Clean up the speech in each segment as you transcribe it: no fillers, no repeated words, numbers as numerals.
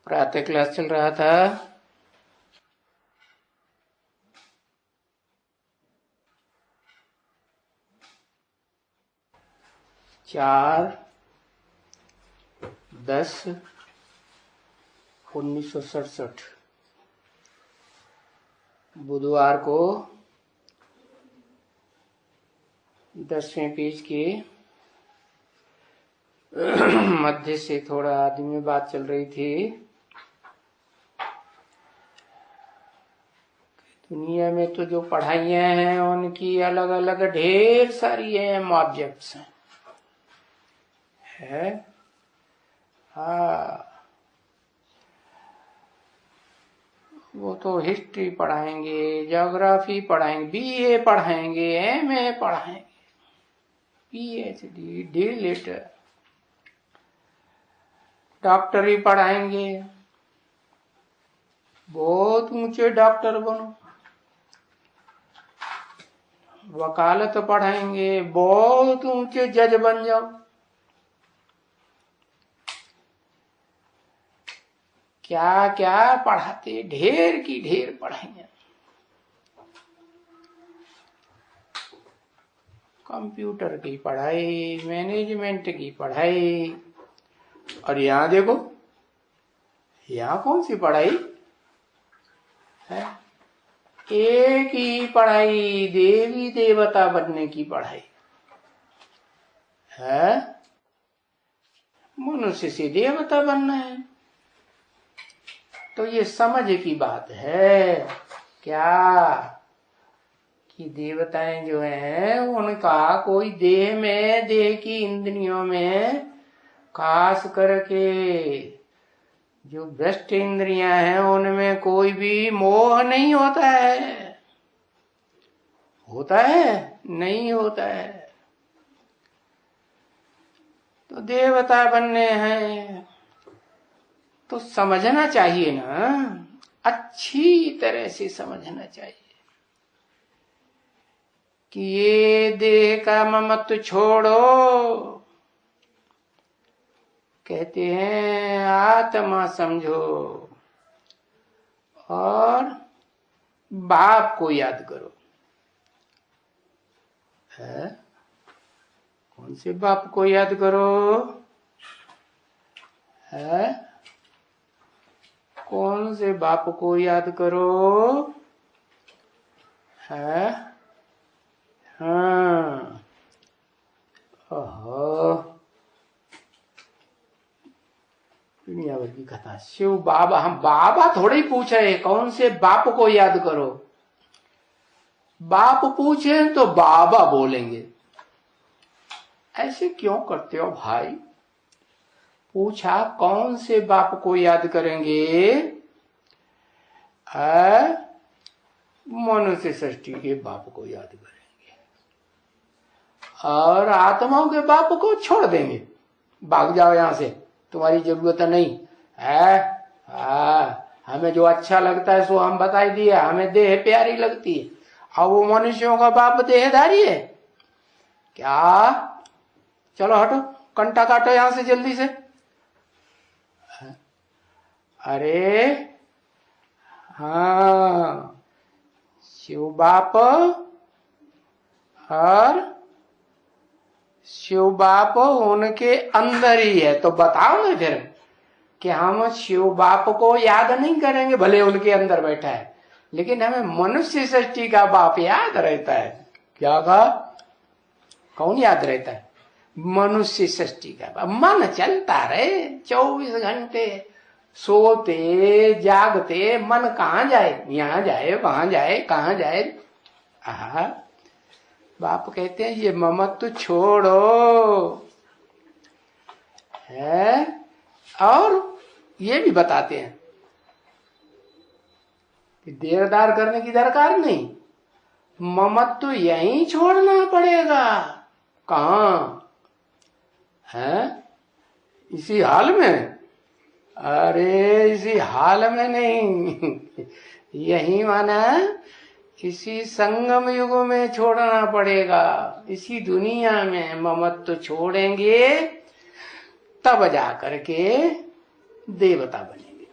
प्रातः क्लास चल रहा था। चार 10/1967 बुधवार को 10वें पेज के मध्य से थोड़ा आदि में बात चल रही थी। दुनिया में तो जो पढ़ाइयाँ हैं उनकी अलग अलग ढेर सारी एम ऑब्जेक्ट्स है। हाँ, वो तो हिस्ट्री पढ़ाएंगे, ज्योग्राफी पढ़ाएंगे, बीए पढ़ाएंगे, एमए पढ़ाएंगे, पीएचडी, डीलिट, डॉक्टरी पढ़ाएंगे। बहुत ऊंचे डॉक्टर बनो, वकालत पढ़ाएंगे, बहुत ऊंचे जज बन जाओ। क्या क्या पढ़ाते, ढेर की ढेर पढ़ाइयाँ। कंप्यूटर की पढ़ाई, मैनेजमेंट की पढ़ाई। और यहाँ देखो, यहाँ कौन सी पढ़ाई है? एक ही पढ़ाई, देवी देवता बनने की पढ़ाई है। मनुष्य से देवता बनना है तो ये समझ की बात है क्या कि देवताएं जो हैं उनका कोई देह में, देह की इंद्रियों में खास करके जो भ्रष्ट इंद्रियां हैं उनमें कोई भी मोह नहीं होता है। होता है? नहीं होता है। तो देवता बनने हैं तो समझना चाहिए ना, अच्छी तरह से समझना चाहिए कि ये देह का ममत्व छोड़ो। कहते हैं आत्मा समझो और बाप को याद करो। है? कौन से बाप को याद करो? है? कौन से बाप को याद करो? है? हाँ, ओहो, दुनिया भर की कथा। शिव बाबा, हम बाबा थोड़े ही पूछ रहे कौन से बाप को याद करो। बाप पूछे तो बाबा बोलेंगे। ऐसे क्यों करते हो भाई? पूछा कौन से बाप को याद करेंगे? मनुष्य सृष्टि के बाप को याद करेंगे और आत्माओं के बाप को छोड़ देंगे। भाग जाओ यहां से, तुम्हारी जरूरत नहीं है। हमें जो अच्छा लगता है सो हम बताई दिया, हमें देह प्यारी लगती है। अब वो मनुष्यों का बाप देहधारी है क्या? चलो हटो, कंटा काटो यहां से जल्दी से। अरे हाँ, शिव बाप और शिव बाप उनके अंदर ही है। तो बताओ ना फिर कि हम शिव बाप को याद नहीं करेंगे, भले उनके अंदर बैठा है, लेकिन हमें मनुष्य सृष्टि का बाप याद रहता है। क्या कहा? कौन याद रहता है? मनुष्य सृष्टि का बाप। मन चलता रहे 24 घंटे, सोते जागते मन कहाँ जाए? यहाँ जाए, वहां जाए, कहाँ जाए? बाप कहते हैं ये ममत्व छोड़ो। है? और ये भी बताते हैं कि देरदार करने की दरकार नहीं, ममत्व यहीं छोड़ना पड़ेगा। कहाँ है? इसी हाल में? अरे इसी हाल में नहीं, यही माना इसी संगम युग में छोड़ना पड़ेगा। इसी दुनिया में ममत्व छोड़ेंगे तब जा करके देवता बनेंगे।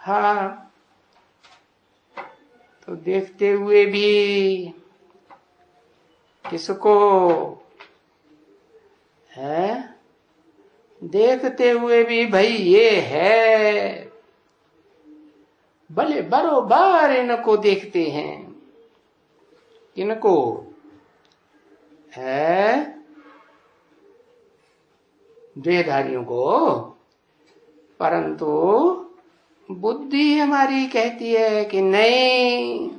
हाँ, तो देखते हुए भी किसको है, देखते हुए भी भाई ये है, भले बरोबर इनको देखते हैं, इनको है देहधारियों को, परंतु बुद्धि हमारी कहती है कि नहीं।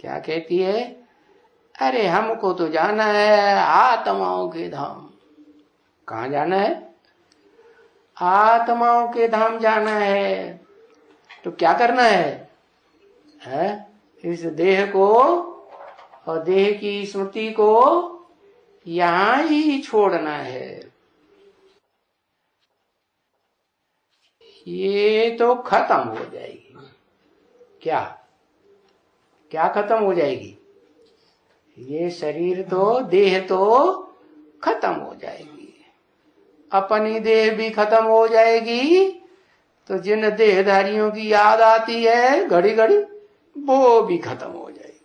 क्या कहती है? अरे हमको तो जाना है आत्माओं के धाम। कहाँ जाना है? आत्माओं के धाम जाना है। तो क्या करना है? इस देह को और देह की स्मृति को यहां ही छोड़ना है। ये तो खत्म हो जाएगी। क्या क्या खत्म हो जाएगी? ये शरीर तो, देह तो खत्म हो जाएगी, अपनी देह भी खत्म हो जाएगी। तो जिन देहधारियों की याद आती है घड़ी घड़ी, वो भी खत्म हो जाएगी।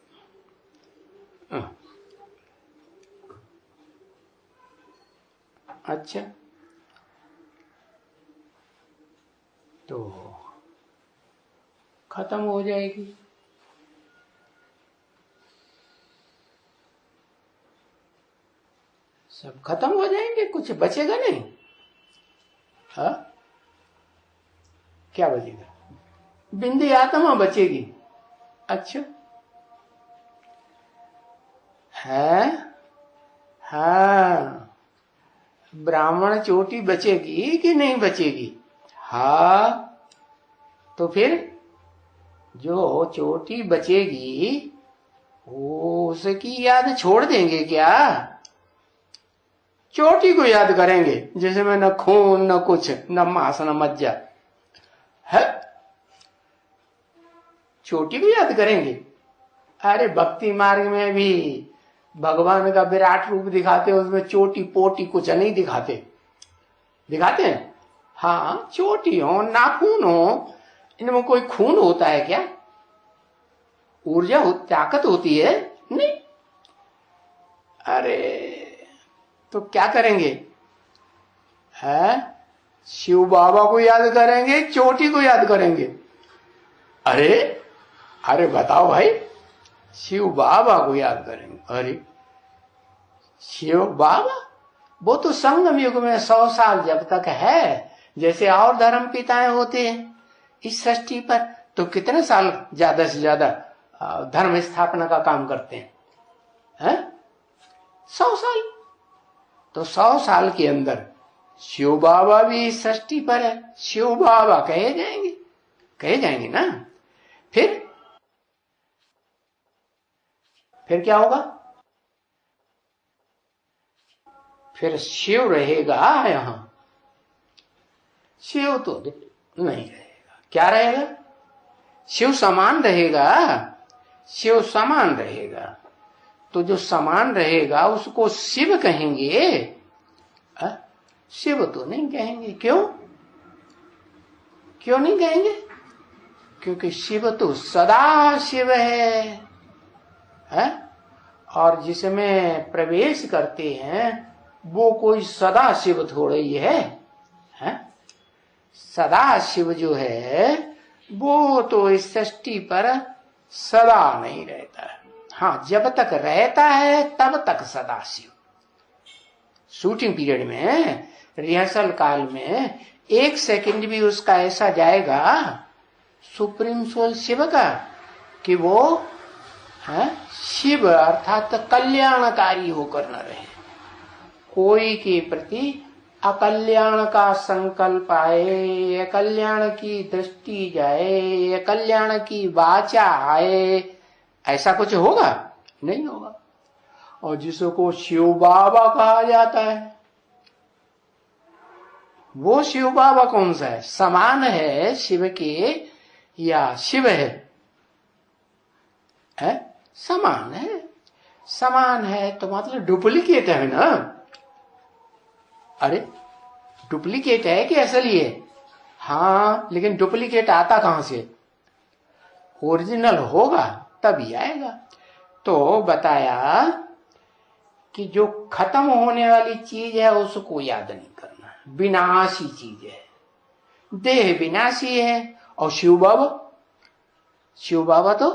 अच्छा, तो खत्म हो जाएगी। सब खत्म हो जाएंगे, कुछ बचेगा नहीं। हाँ, क्या बचेगा? बिंदी आत्मा बचेगी। अच्छा है, हाँ, ब्राह्मण चोटी बचेगी कि नहीं बचेगी? हाँ, तो फिर जो चोटी बचेगी वो उसकी याद छोड़ देंगे क्या? चोटी को याद करेंगे, जिसमें न खून न कुछ, न मांस न मज्जा है। चोटी को याद करेंगे? अरे भक्ति मार्ग में भी भगवान का विराट रूप दिखाते, उसमें चोटी पोटी कुछ नहीं दिखाते। दिखाते हैं? हाँ, चोटी हो, नाखून हो, इनमें कोई खून होता है क्या? ऊर्जा हो, ताकत होती है? नहीं। अरे तो क्या करेंगे? है शिव बाबा को याद करेंगे, चोटी को याद करेंगे? अरे अरे बताओ भाई, शिव बाबा को याद करेंगे? अरे शिव बाबा, वो तो संगम युग में 100 साल जब तक है, जैसे और धर्म पिताएं होते हैं इस सृष्टि पर, तो कितने साल ज्यादा से ज्यादा धर्म स्थापना का काम करते हैं? 100 साल। तो 100 साल के अंदर शिव बाबा भी इस सृष्टि पर है, शिव बाबा कहे जाएंगे ना। फिर क्या होगा? फिर शिव रहेगा यहां? शिव तो नहीं रहेगा। क्या रहेगा? शिव समान रहेगा। शिव समान रहेगा, तो जो समान रहेगा उसको शिव कहेंगे? शिव तो नहीं कहेंगे। क्यों नहीं कहेंगे? क्योंकि शिव तो सदा शिव है, और जिसमें प्रवेश करते हैं वो कोई सदा शिव थोड़े ही है? सदा शिव जो है वो तो इस सृष्टि पर सदा नहीं रहता है। हाँ, जब तक रहता है तब तक सदा शिव। शूटिंग पीरियड में, रिहर्सल काल में 1 सेकंड भी उसका ऐसा जाएगा सुप्रीम सोल शिव का कि वो शिव अर्थात कल्याणकारी होकर न रहे। कोई के प्रति अकल्याण का संकल्प आए, कल्याण की दृष्टि जाए, कल्याण की वाचा आए, ऐसा कुछ होगा? नहीं होगा। और जिसको शिव बाबा कहा जाता है, वो शिव बाबा कौन सा है? समान है शिव के या शिव है? समान है। समान है तो मतलब डुप्लीकेट है ना? अरे डुप्लीकेट है कि असली है? हाँ, लेकिन डुप्लीकेट आता कहां से? ओरिजिनल होगा तभी आएगा। तो बताया कि जो खत्म होने वाली चीज है उसको याद नहीं करना, विनाशी चीज है, देह विनाशी है। और शिव बाबा तो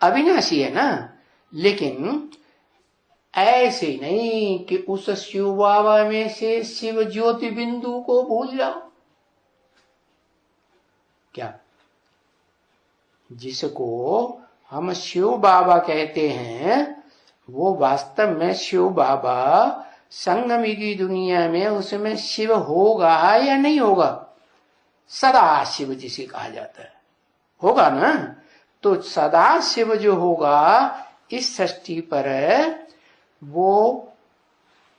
अविनाशी है ना। लेकिन ऐसे नहीं कि उस शिव बाबा में से शिव ज्योति बिंदु को भूल जाओ। क्या? जिसको हम शिव बाबा कहते हैं वो वास्तव में शिव बाबा संगमी की दुनिया में उसमें शिव होगा या नहीं होगा? सदा शिव जिसे कहा जाता है, होगा ना। तो सदा शिव जो होगा इस सृष्टि पर वो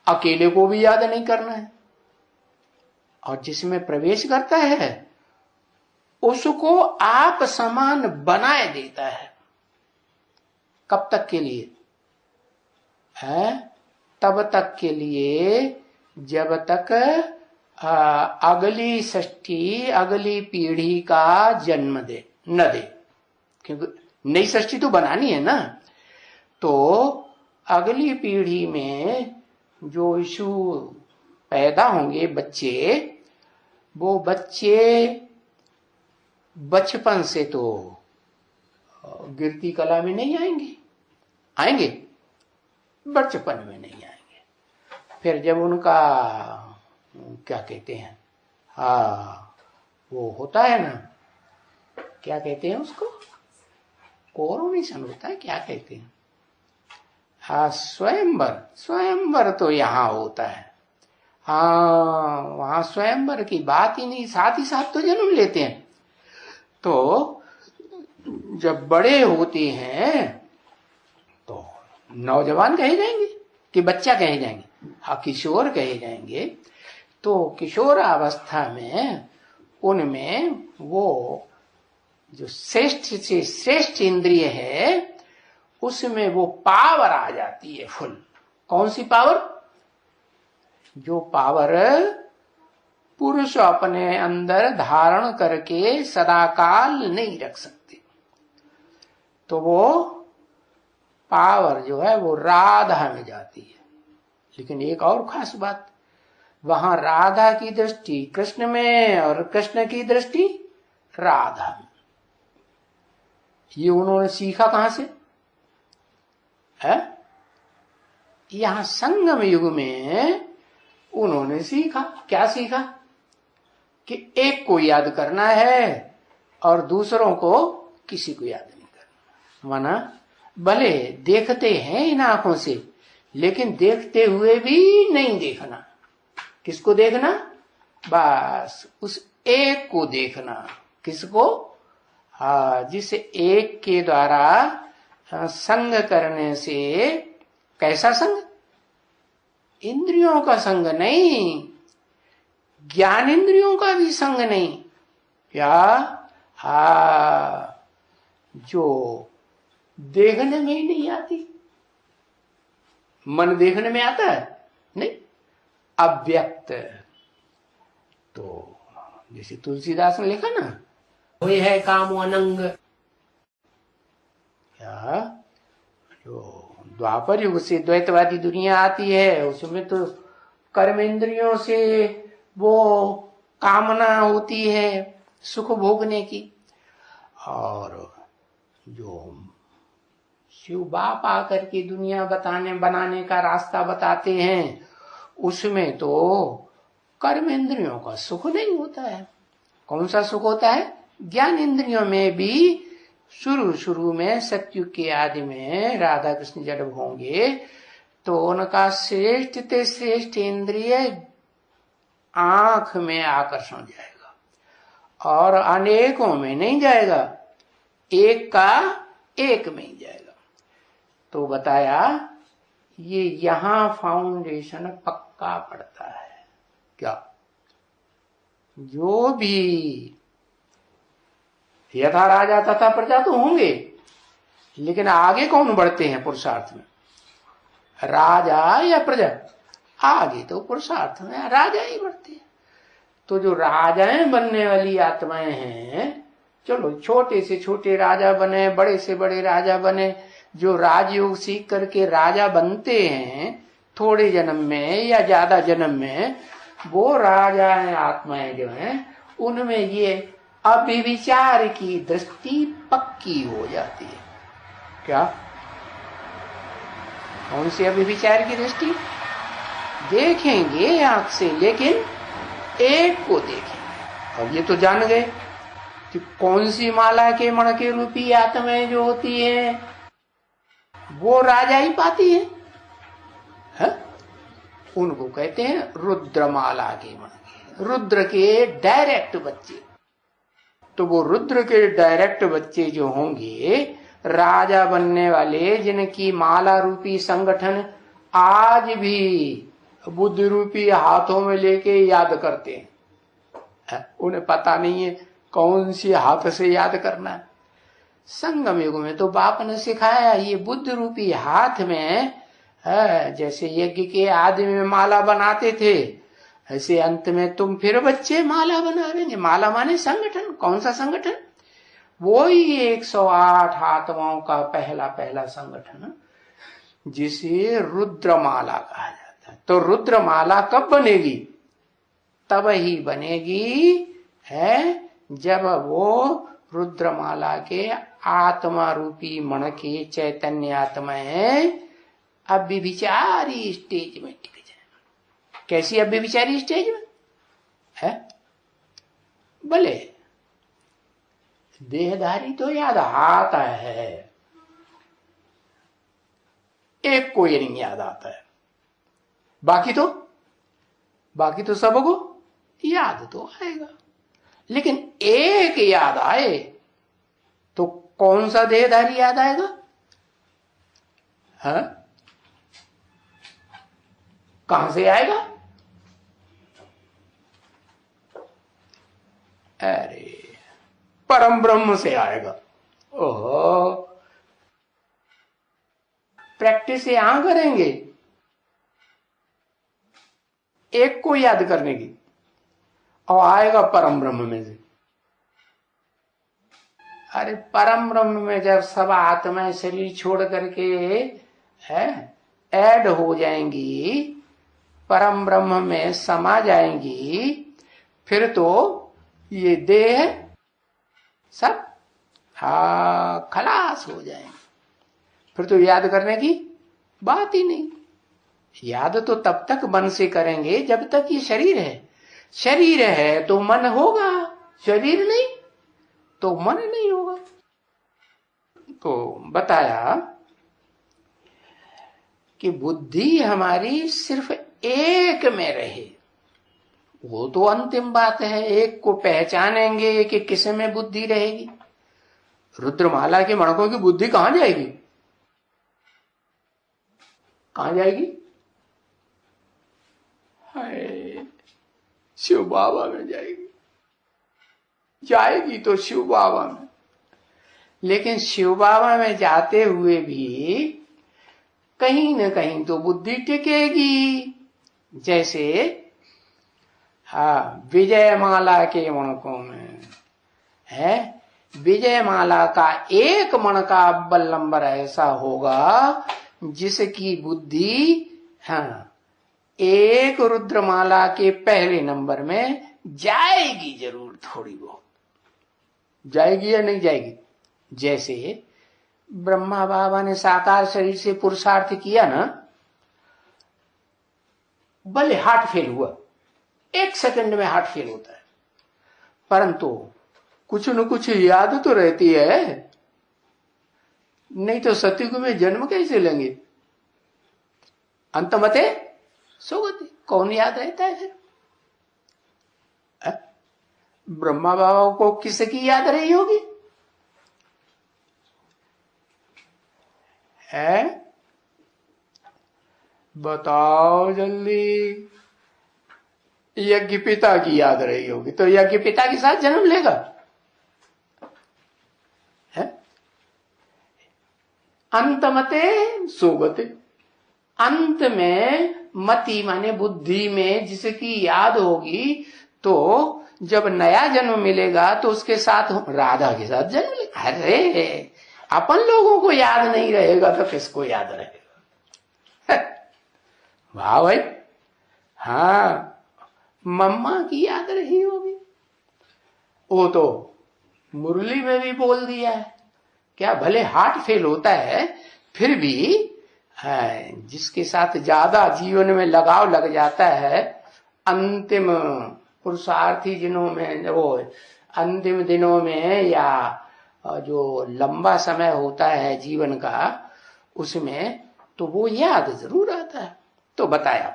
अकेले को भी याद नहीं करना है, और जिसमें प्रवेश करता है उसको आप समान बनाए देता है। कब तक के लिए है? तब तक के लिए जब तक अगली सृष्टि अगली पीढ़ी का जन्म न दे, क्योंकि नई सृष्टि तो बनानी है ना। तो अगली पीढ़ी में जो यीशु पैदा होंगे बच्चे, वो बच्चे बचपन से तो गिरती कला में नहीं आएंगे, बचपन में नहीं आएंगे। फिर जब उनका क्या कहते हैं, वो होता है ना, क्या कहते हैं उसको, कोरोनेशन होता है, क्या कहते हैं, स्वयंवर तो यहाँ होता है। वहां स्वयंवर की बात ही नहीं, साथ ही साथ तो जन्म लेते हैं। तो जब बड़े होते हैं तो नौजवान कहे जाएंगे कि बच्चा कहे जाएंगे, किशोर कहे जाएंगे। तो किशोर अवस्था में उनमें वो जो श्रेष्ठ से श्रेष्ठ इंद्रिय है उसमें वो पावर आ जाती है फुल। कौन सी पावर? जो पावर पुरुष अपने अंदर धारण करके सदाकाल नहीं रख सकते। तो वो पावर जो है वो राधा में जाती है। लेकिन एक और खास बात, वहां राधा की दृष्टि कृष्ण में और कृष्ण की दृष्टि राधा में। ये उन्होंने सीखा कहां से है? यहां संगम युग में उन्होंने सीखा। क्या सीखा? कि एक को याद करना है और दूसरों को किसी को याद नहीं करना। माना भले देखते हैं इन आंखों से, लेकिन देखते हुए भी नहीं देखना। किसको देखना? बस उस एक को देखना। किसको? जिस एक के द्वारा संग करने से, कैसा संग? इंद्रियों का संग नहीं, ज्ञान इंद्रियों का भी संग नहीं। क्या? जो देखने में ही नहीं आती। मन देखने में आता है नहीं, अव्यक्त। तो जैसे तुलसीदास ने लिखा ना, वही है काम अनंग। क्या? जो द्वापर युग से द्वैतवादी दुनिया आती है उसमें तो कर्म इंद्रियों से वो कामना होती है सुख भोगने की। और जो शिव बाप आकर के दुनिया बनाने का रास्ता बताते हैं उसमें तो कर्म इंद्रियों का सुख नहीं होता है। कौन सा सुख होता है? ज्ञान इंद्रियों में भी शुरू में सतयुग के आदि में राधा कृष्ण जब होंगे तो उनका श्रेष्ठ ते श्रेष्ठ इंद्रिय आंख में आकर्षण जाएगा और अनेकों में नहीं जाएगा, एक का एक में ही जाएगा। तो बताया ये यहां फाउंडेशन पक्का पड़ता है। क्या? जो भी यथा राजा तथा प्रजा तो होंगे, लेकिन आगे कौन बढ़ते हैं पुरुषार्थ में? राजा या प्रजा? आगे तो पुरुषार्थ में राजा ही बढ़ते हैं। तो जो राजाएं बनने वाली आत्माएं हैं, चलो छोटे से छोटे राजा बने, बड़े से बड़े राजा बने, जो राजयोग सीख करके राजा बनते हैं थोड़े जन्म में या ज्यादा जन्म में, वो राजाएं आत्माएं जो हैं उनमें ये अभिविचार की दृष्टि पक्की हो जाती है। क्या? कौन सी अभिविचार की दृष्टि? देखेंगे आंख से, लेकिन एक को देखेंगे। अब ये तो जान गए कि कौन सी माला के मणके रूपी आत्माएं जो होती है वो राजा ही पाती है? उनको कहते हैं रुद्रमाला के मणके, रुद्र के डायरेक्ट बच्चे। तो वो रुद्र के डायरेक्ट बच्चे जो होंगे राजा बनने वाले, जिनकी माला रूपी संगठन आज भी बुद्धि रूपी हाथों में लेके याद करते हैं, उन्हें पता नहीं है कौन सी हाथ से याद करना है। संगम युग में तो बाप ने सिखाया, ये बुद्ध रूपी हाथ में जैसे यज्ञ के आदि में माला बनाते थे, ऐसे अंत में तुम फिर बच्चे माला बनावेंगे। माला माने संगठन। कौन सा संगठन? वो ही 108 आत्माओं का पहला पहला संगठन, जिसे रुद्रमाला कहा जाता है। तो रुद्रमाला कब बनेगी? तब ही बनेगी है जब वो रुद्रमाला के आत्मा रूपी मन के चैतन्य आत्माएं अव्यभिचारी स्टेज में टिक जाए। कैसी अव्यभिचारी स्टेज में है? भले देहधारी तो याद आता है, एक को ये नहीं याद आता है, बाकी तो सबको याद तो आएगा। लेकिन एक याद आए तो कौन सा देहधारी याद आएगा? है? कहां से आएगा? अरे परम ब्रह्म से आएगा। ओहो, प्रैक्टिस यहां करेंगे एक को याद करने की, और आएगा परम ब्रह्म में से। अरे परम ब्रह्म में जब सब आत्माएं शरीर छोड़ करके है ऐड हो जाएंगी, परम ब्रह्म में समा जाएंगी, फिर तो ये देह सब खलास हो जाएंगे। फिर तो याद करने की बात ही नहीं। याद तो तब तक मन से करेंगे जब तक ये शरीर है। शरीर है तो मन होगा, शरीर नहीं तो मन नहीं होगा। तो बताया कि बुद्धि हमारी सिर्फ एक में रहे, वो तो अंतिम बात है। एक को पहचानेंगे कि किस में बुद्धि रहेगी। रुद्रमाला के मणकों की बुद्धि कहां जाएगी? कहां जाएगी? हाय, शिव बाबा में जाएगी। जाएगी तो शिव बाबा में। लेकिन शिव बाबा में जाते हुए भी कहीं न कहीं तो बुद्धि टिकेगी। जैसे विजयमाला के मणकों में है, विजयमाला का एक मण का अव्वल नंबर ऐसा होगा जिसकी बुद्धि एक रुद्रमाला के पहले नंबर में जाएगी जरूर, थोड़ी बहुत जाएगी या नहीं जाएगी। जैसे ब्रह्मा बाबा ने साकार शरीर से पुरुषार्थ किया ना, भले हार्ट फेल हुआ, 1 सेकंड में हार्ट फेल होता है, परंतु कुछ न कुछ याद तो रहती है। नहीं तो सतयुग में जन्म कैसे लेंगे? अंतमते सुगति, कौन याद रहता है फिर? ब्रह्मा बाबा को किसकी याद रही होगी? है? बताओ जल्दी। यज्ञ पिता की याद रही होगी, तो यज्ञ पिता के साथ जन्म लेगा। है? अंतमते सुगति, अंत में मति माने बुद्धि में जिसकी याद होगी, तो जब नया जन्म मिलेगा तो उसके साथ राधा के साथ जन्म लेगा। अरे अपन लोगों को याद नहीं रहेगा तो किसको याद रहेगा? वाह भाई, हाँ मम्मा की याद रही होगी। वो तो मुरली में भी बोल दिया है, क्या भले हार्ट फेल होता है फिर भी जिसके साथ ज्यादा जीवन में लगाव लग जाता है, अंतिम पुरुषार्थी दिनों में, वो अंतिम दिनों में या जो लंबा समय होता है जीवन का, उसमें तो वो याद जरूर आता है। तो बताया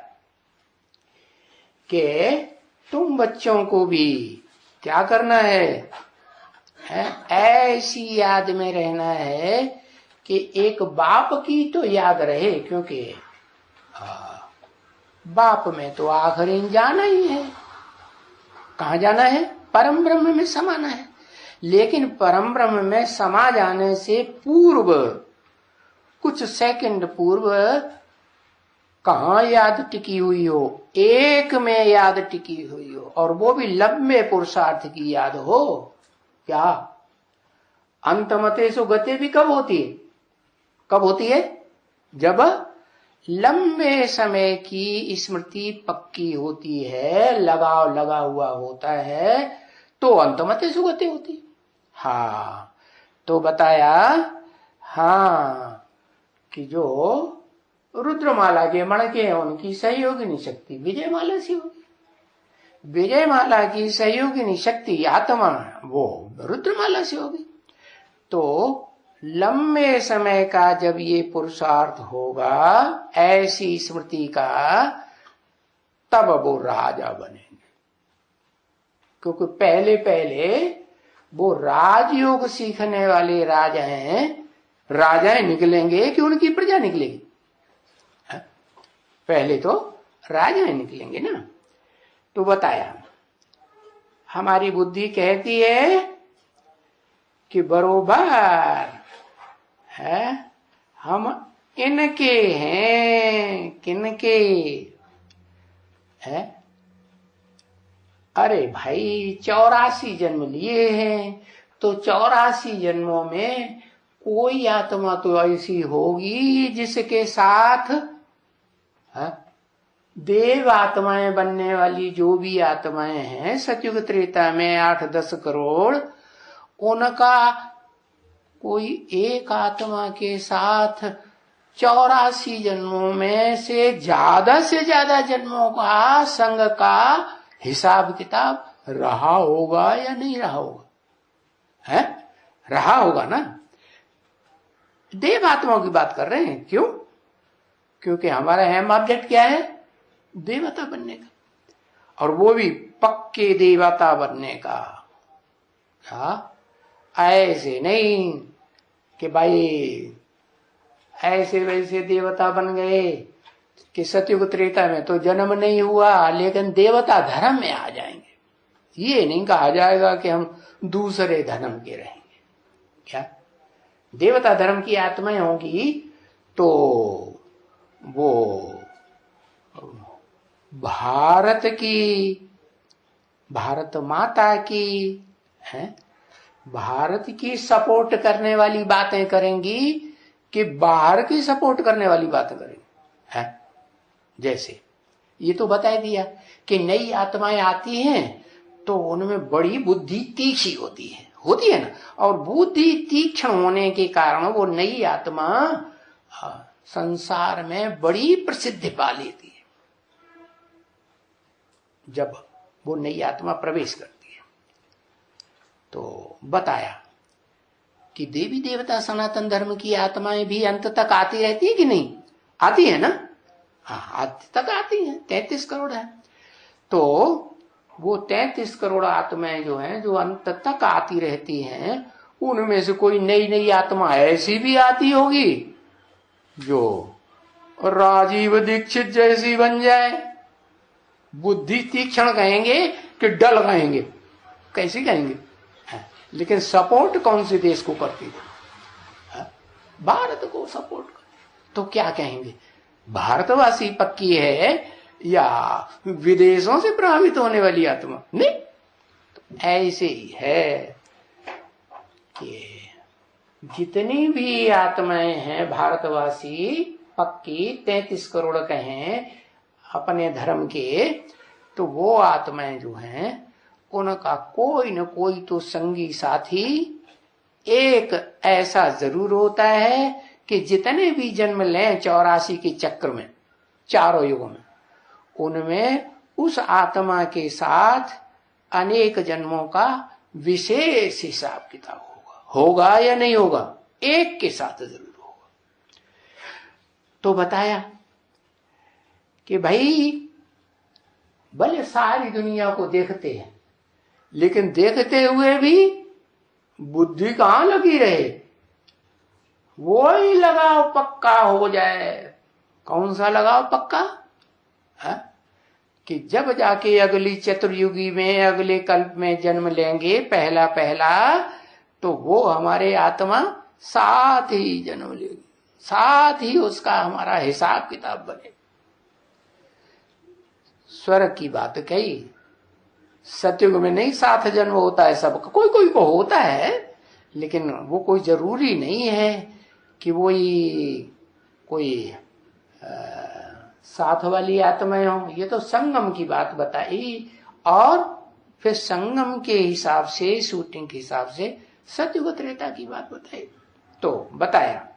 कि तुम बच्चों को भी क्या करना है, ऐसी याद में रहना है कि एक बाप की तो याद रहे, क्योंकि बाप में तो आखिर जाना ही है। कहाँ जाना है? परम ब्रह्म में समाना है। लेकिन परम ब्रह्म में समा जाने से पूर्व, कुछ सेकंड पूर्व कहाँ याद टिकी हुई हो? एक में याद टिकी हुई हो, और वो भी लंबे पुरुषार्थ की याद हो। क्या अंतमतेषु गति भी कब होती है? कब होती है? जब लंबे समय की स्मृति पक्की होती है, लगाव लगा हुआ होता है, तो अंतमतेषु गति होती है। हाँ, तो बताया हाँ कि जो रुद्रमाला के मणके हैं उनकी सहयोगिनी शक्ति विजयमाला से होगी। विजयमाला की सहयोगिनी शक्ति आत्मा वो रुद्रमाला से होगी। तो लंबे समय का जब ये पुरुषार्थ होगा ऐसी स्मृति का, तब वो राजा बनेंगे। क्योंकि पहले पहले वो राजयोग सीखने वाले राजाएं निकलेंगे कि उनकी प्रजा निकलेगी? पहले तो राजाएं निकलेंगे ना। तो बताया हमारी बुद्धि कहती है कि बरोबर है, हम इनके हैं। किनके है? अरे भाई 84 जन्म लिए हैं, तो 84 जन्मों में कोई आत्मा तो ऐसी होगी जिसके साथ देव आत्माएं बनने वाली जो भी आत्माएं हैं सतयुग त्रेता में 8-10 करोड़, उनका कोई एक आत्मा के साथ 84 जन्मों में से ज्यादा जन्मों का संग का हिसाब किताब रहा होगा या नहीं रहा होगा? है रहा होगा ना। देव आत्माओं की बात कर रहे हैं। क्यों? क्योंकि हमारा अहम ऑब्जेक्ट क्या है? देवता बनने का, और वो भी पक्के देवता बनने का। हाँ, ऐसे नहीं कि भाई ऐसे वैसे देवता बन गए कि सतयुग त्रेता में तो जन्म नहीं हुआ लेकिन देवता धर्म में आ जाएंगे। ये नहीं कहा जाएगा कि हम दूसरे धर्म के रहेंगे। क्या देवता धर्म की आत्माएं होंगी तो वो भारत माता की है, भारत की सपोर्ट करने वाली बातें करेंगी कि बाहर की सपोर्ट करने वाली बातें करेंगी? है जैसे ये तो बता दिया कि नई आत्माएं आती हैं तो उनमें बड़ी बुद्धि तीखी होती है ना, और बुद्धि तीक्ष्ण होने के कारण वो नई आत्मा संसार में बड़ी प्रसिद्धि पा लेती है जब वो नई आत्मा प्रवेश करती है। तो बताया कि देवी देवता सनातन धर्म की आत्माएं भी अंत तक आती रहती है कि नहीं? आती है ना। हाँ, अंत तक आती है। 33 करोड़ है। तो वो 33 करोड़ आत्माएं जो हैं, जो अंत तक आती रहती हैं, उनमें से कोई नई आत्मा ऐसी भी आती होगी जो राजीव दीक्षित जैसी बन जाए। बुद्धि तीक्ष्ण कहेंगे कि डल कहेंगे? कैसी कहेंगे? लेकिन सपोर्ट कौन से देश को करती है? भारत को सपोर्ट कर। तो क्या कहेंगे? भारतवासी पक्की है या विदेशों से प्रभावित होने वाली आत्मा नहीं। तो ऐसे ही है कि जितनी भी आत्माएं हैं भारतवासी पक्की 33 करोड़ कहें अपने धर्म के, तो वो आत्माएं जो हैं उनका कोई न कोई तो संगी साथी एक ऐसा जरूर होता है कि जितने भी जन्म लें 84 के चक्र में, चारों युगों में, उनमें उस आत्मा के साथ अनेक जन्मों का विशेष हिसाब किताब होगा या नहीं होगा, एक के साथ जरूर होगा। तो बताया कि भाई भले सारी दुनिया को देखते हैं, लेकिन देखते हुए भी बुद्धि कहां लगी रहे, वो ही लगाव पक्का हो जाए। कौन सा लगाव पक्का है? कि जब जाके अगली चतुर्युगी में अगले कल्प में जन्म लेंगे पहला पहला, तो वो हमारे आत्मा साथ ही जन्म लेगी, साथ ही उसका हमारा हिसाब किताब बने। स्वर्ग की बात कही, सतयुग में नहीं साथ जन्म होता है सबका, कोई कोई को होता है, लेकिन वो कोई जरूरी नहीं है कि वही कोई साथ वाली आत्माएं हो। ये तो संगम की बात बताई, और फिर संगम के हिसाब से, शूटिंग के हिसाब से सतयुग त्रेता की बात बताई। तो बताया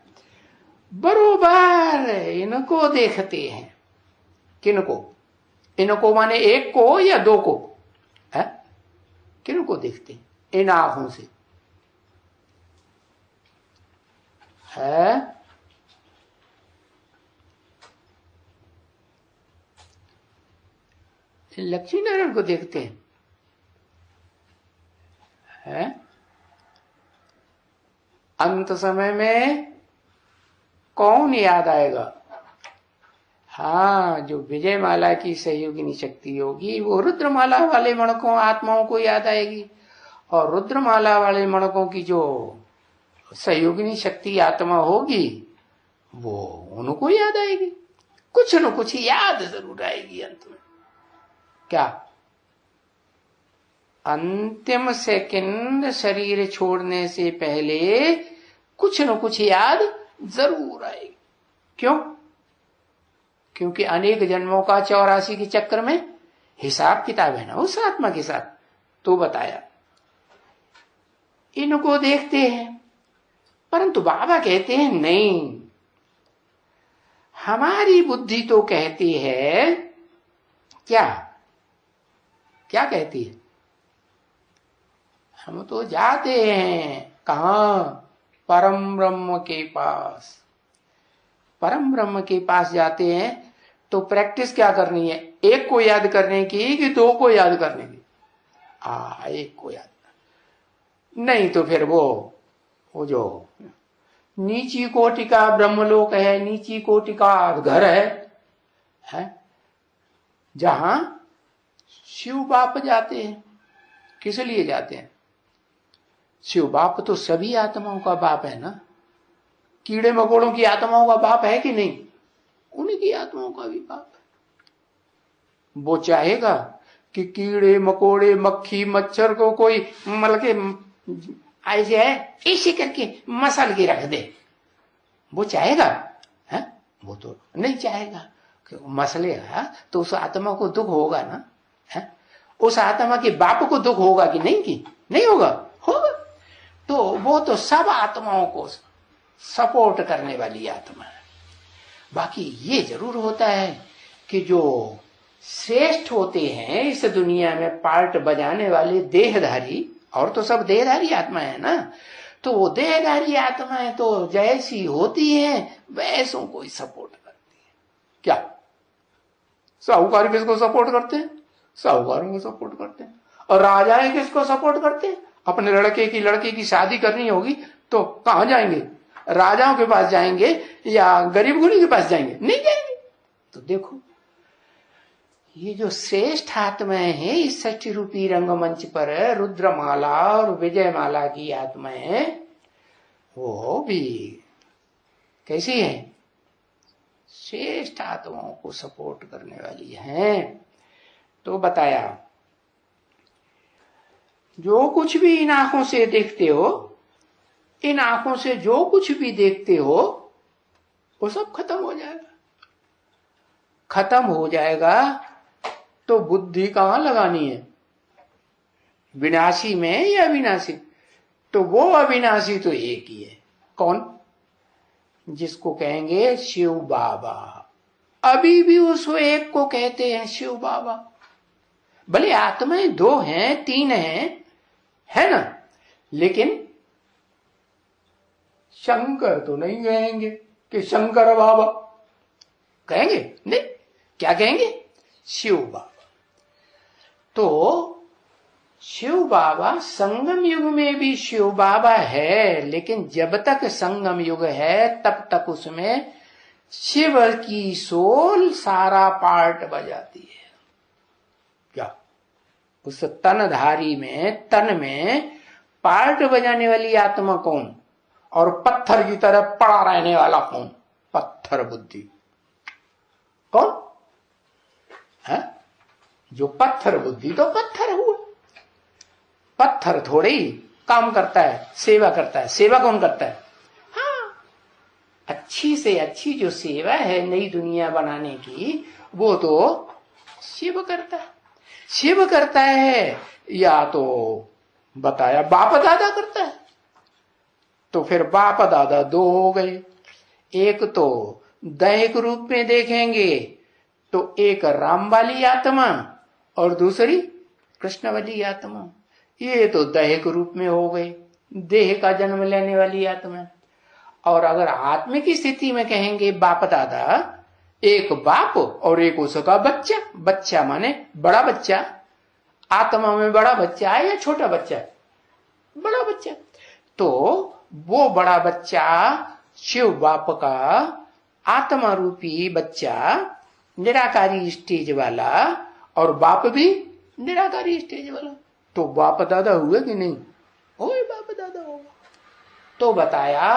बरोबर इनको देखते हैं। किनको? इनको माने एक को या दो को है? किनको देखते हैं? इन आंखों से है। लक्ष्मी नारायण को देखते हैं है? अंत समय में कौन याद आएगा? हाँ, जो विजय माला की सहयोगिनी शक्ति होगी वो रुद्रमाला वाले मणकों आत्माओं को याद आएगी, और रुद्रमाला वाले मणकों की जो सहयोगिनी शक्ति आत्मा होगी वो उनको याद आएगी। कुछ न कुछ याद जरूर आएगी अंत में। क्या? अंतिम सेकंड शरीर छोड़ने से पहले कुछ न कुछ याद जरूर आएगी। क्यों? क्योंकि अनेक जन्मों का 84 के चक्र में हिसाब किताब है ना उस आत्मा के साथ। तो बताया इनको देखते हैं, परंतु बाबा कहते हैं नहीं, हमारी बुद्धि तो कहती है क्या? क्या कहती है? हम तो जाते हैं कहां? परम ब्रह्म के पास। परम ब्रह्म के पास जाते हैं तो प्रैक्टिस क्या करनी है? एक को याद करने की कि दो को याद करने की? एक को याद करने। नहीं तो फिर वो जो नीची कोटि का ब्रह्मलोक है, नीची कोटि का घर है जहां शिव बाप जाते हैं। किस लिए जाते हैं? शिव बाप तो सभी आत्माओं का बाप है ना। कीड़े मकोड़ों की आत्माओं का बाप है कि नहीं? उनकी आत्माओं का भी बाप है। वो चाहेगा कि कीड़े मकोड़े मक्खी मच्छर को कोई मतलब के ऐसे है इसी करके मसल के रख दे, वो चाहेगा है? वो तो नहीं चाहेगा। मसलेगा तो उस आत्मा को दुख होगा ना है? उस आत्मा के बाप को दुख होगा कि नहीं? कि नहीं होगा? होगा। तो वो तो सब आत्माओं को सपोर्ट करने वाली आत्मा है। बाकी ये जरूर होता है कि जो श्रेष्ठ होते हैं इस दुनिया में पार्ट बजाने वाले देहधारी, और तो सब देहधारी आत्मा है ना, तो वो देहधारी आत्माएं तो जैसी होती हैं वैसों को ही सपोर्ट करती है। क्या साहूकार किसको सपोर्ट करते हैं? साहूकारों को सपोर्ट करते हैं। और राजाएं किसको सपोर्ट करते हैं? अपने लड़के की शादी करनी होगी तो कहां जाएंगे? राजाओं के पास जाएंगे या गरीब गुरी के पास जाएंगे? नहीं जाएंगे। तो देखो ये जो श्रेष्ठ आत्माएं हैं इस सच्ची रूपी रंगमंच पर, रुद्रमाला और विजयमाला की आत्माएं, वो भी कैसी हैं? श्रेष्ठ आत्माओं को सपोर्ट करने वाली हैं। तो बताया जो कुछ भी इन आंखों से देखते हो, इन आंखों से जो कुछ भी देखते हो वो सब खत्म हो जाएगा। खत्म हो जाएगा तो बुद्धि कहां लगानी है, विनाशी में या अविनाशी? तो वो अविनाशी तो एक ही है। कौन? जिसको कहेंगे शिव बाबा। अभी भी उस एक को कहते हैं शिव बाबा। भले आत्माएं 2 हैं 3 हैं, है ना, लेकिन शंकर तो नहीं कहेंगे कि शंकर बाबा, कहेंगे नहीं। क्या कहेंगे? शिव बाबा। तो शिव बाबा संगम युग में भी शिव बाबा है, लेकिन जब तक संगम युग है तब तक उसमें शिव की सोल सारा पार्ट बजाती है। क्या उस तनधारी में, तन में पार्ट बजाने वाली आत्मा कौन? और पत्थर की तरह पड़ा रहने वाला कौन? पत्थर बुद्धि। कौन है? जो पत्थर बुद्धि तो पत्थर हुआ। पत्थर थोड़े ही काम करता है, सेवा करता है। सेवा कौन करता है? हाँ, अच्छी से अच्छी जो सेवा है नई दुनिया बनाने की, वो तो शिव करता है। शिव करता है या तो बताया बाप दादा करता है। तो फिर बाप दादा 2 हो गए। एक तो दैहिक रूप में देखेंगे तो एक राम वाली आत्मा और दूसरी कृष्ण वाली आत्मा। ये तो दैहिक रूप में हो गई, देह का जन्म लेने वाली आत्मा। और अगर आत्मिक स्थिति में कहेंगे बाप दादा, एक बाप और एक उसका बच्चा। बच्चा माने बड़ा बच्चा। आत्मा में बड़ा बच्चा है या छोटा बच्चा? बड़ा बच्चा। तो वो बड़ा बच्चा शिव बाप का आत्मा रूपी बच्चा, निराकारी स्टेज वाला, और बाप भी निराकारी स्टेज वाला। तो बाप दादा हुए कि नहीं? ओए बाप दादा होगा। तो बताया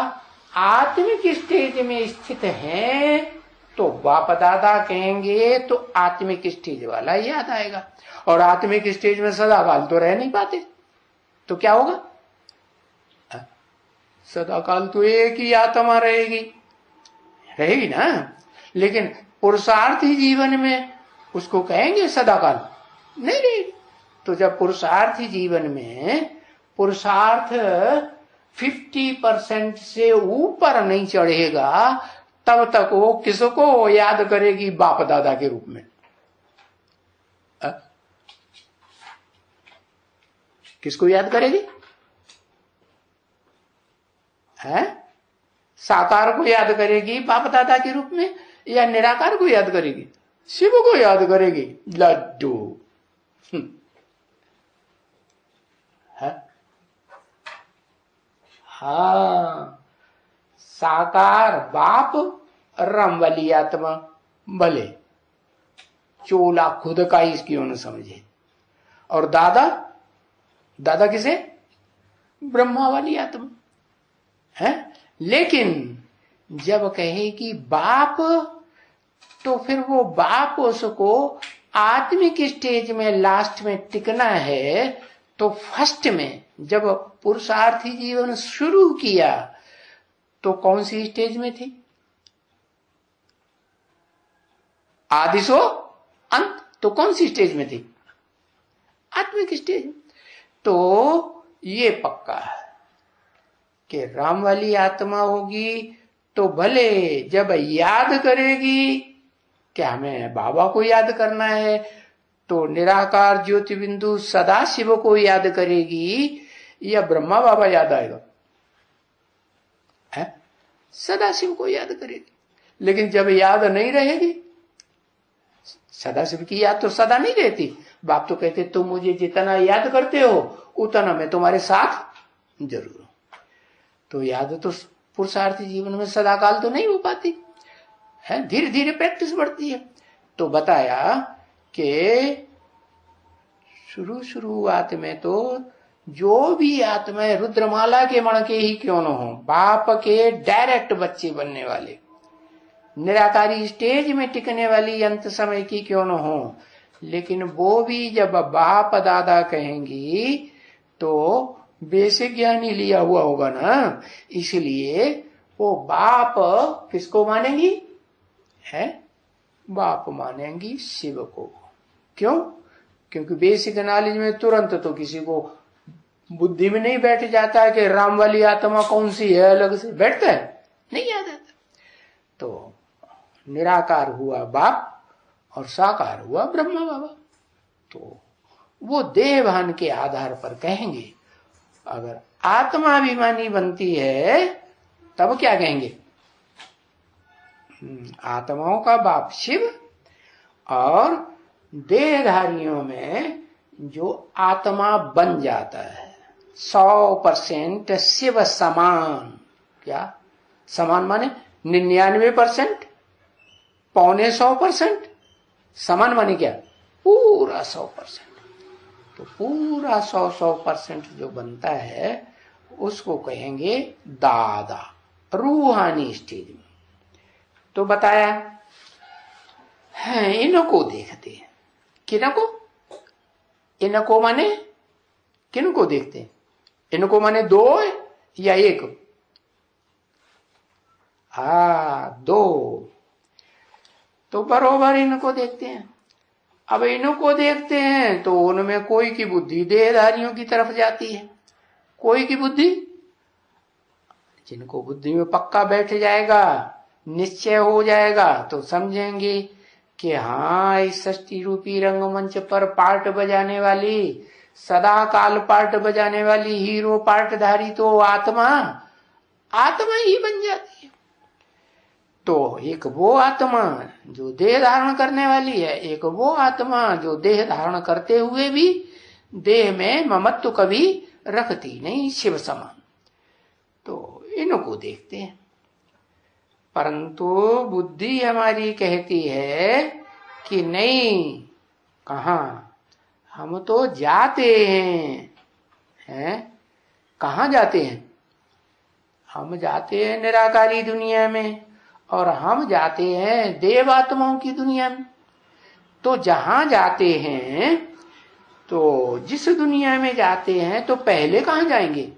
आत्मिक स्टेज में स्थित है तो बाप दादा कहेंगे तो आत्मिक स्टेज वाला याद आएगा। और आत्मिक स्टेज में सदाकाल तो रह नहीं पाते, तो क्या होगा? सदाकाल तो एक ही आत्मा रहेगी ना। लेकिन पुरुषार्थी जीवन में उसको कहेंगे सदाकाल नहीं रहेगी। तो जब पुरुषार्थी जीवन में पुरुषार्थ 50% से ऊपर नहीं चढ़ेगा, तब तक वो किसको याद करेगी? बाप दादा के रूप में। किसको याद करेगी? है? साकार को याद करेगी बाप दादा के रूप में, या निराकार को याद करेगी? शिव को याद करेगी। लड्डू है। हाँ, साकार बाप, राम वाली आत्मा, भले चोला खुद का ही क्यों न समझे। और दादा किसे? ब्रह्मा वाली आत्मा है। लेकिन जब कहे कि बाप, तो फिर वो बाप उसको आत्मिक स्टेज में लास्ट में टिकना है। तो फर्स्ट में जब पुरुषार्थी जीवन शुरू किया तो कौन सी स्टेज में थी? आदि सो अंत। तो कौन सी स्टेज में थी? आत्मिक स्टेज। तो ये पक्का है कि राम वाली आत्मा होगी तो भले जब याद करेगी कि हमें बाबा को याद करना है, तो निराकार ज्योति बिंदु सदा शिव को याद करेगी या ब्रह्मा बाबा याद आएगा? है? सदा शिव को याद करेगी। लेकिन जब याद नहीं रहेगी, सदा शिव की याद तो सदा नहीं रहती। बाप तो कहते तुम मुझे जितना याद करते हो उतना मैं तुम्हारे साथ जरूर हूं। तो याद तो पुरुषार्थी जीवन में सदाकाल तो नहीं हो पाती है, धीरे धीरे प्रैक्टिस बढ़ती है। तो बताया कि शुरुआत में तो जो भी आत्माएं रुद्रमाला के मण के ही क्यों न हो, बाप के डायरेक्ट बच्चे बनने वाले, निराकारी स्टेज में टिकने वाली अंत समय की क्यों न हो, लेकिन वो भी जब बाप दादा कहेंगी तो बेसिक ज्ञान ही लिया हुआ होगा ना, इसलिए वो बाप किसको मानेंगी है? बाप मानेंगी शिव को। क्यों? क्योंकि बेसिक नॉलेज में तुरंत तो किसी को बुद्धि में नहीं बैठ जाता है कि राम वाली आत्मा कौन सी है, अलग से बैठता है, नहीं याद आता। तो निराकार हुआ बाप और साकार हुआ ब्रह्मा बाबा। तो वो देहभान के आधार पर कहेंगे। अगर आत्मा अभिमानी बनती है तब क्या कहेंगे? आत्माओं का बाप शिव, और देहधारियों में जो आत्मा बन जाता है 100% शिव समान। क्या समान माने? 99%, 95%। समान माने क्या? पूरा 100%। तो पूरा 100% जो बनता है उसको कहेंगे दादा, रूहानी स्टेज में। तो बताया है, इनको देखते हैं। किनको? इनको माने किनको देखते हैं? इनको माने 2 या 1? हाँ 2। तो बरोबर इनको देखते हैं। अब इनको देखते हैं तो उनमें कोई की बुद्धि देहधारियों की तरफ जाती है, कोई की बुद्धि, जिनको बुद्धि में पक्का बैठ जाएगा, निश्चय हो जाएगा, तो समझेंगे कि हाँ इस षष्ठी रूपी रंगमंच पर पार्ट बजाने वाली, सदा काल पार्ट बजाने वाली हीरो पार्टधारी तो आत्मा ही बन जाती है। तो एक वो आत्मा जो देह धारण करने वाली है, एक वो आत्मा जो देह धारण करते हुए भी देह में ममत्व कभी रखती नहीं, शिव समान। तो इनको देखते हैं। परंतु बुद्धि हमारी कहती है कि नहीं, कहां, हम तो जाते हैं, कहां जाते हैं? हम जाते हैं निराकारी दुनिया में, और हम जाते हैं देवात्माओं की दुनिया में। तो जहां जाते हैं, तो जिस दुनिया में जाते हैं, तो पहले कहां जाएंगे?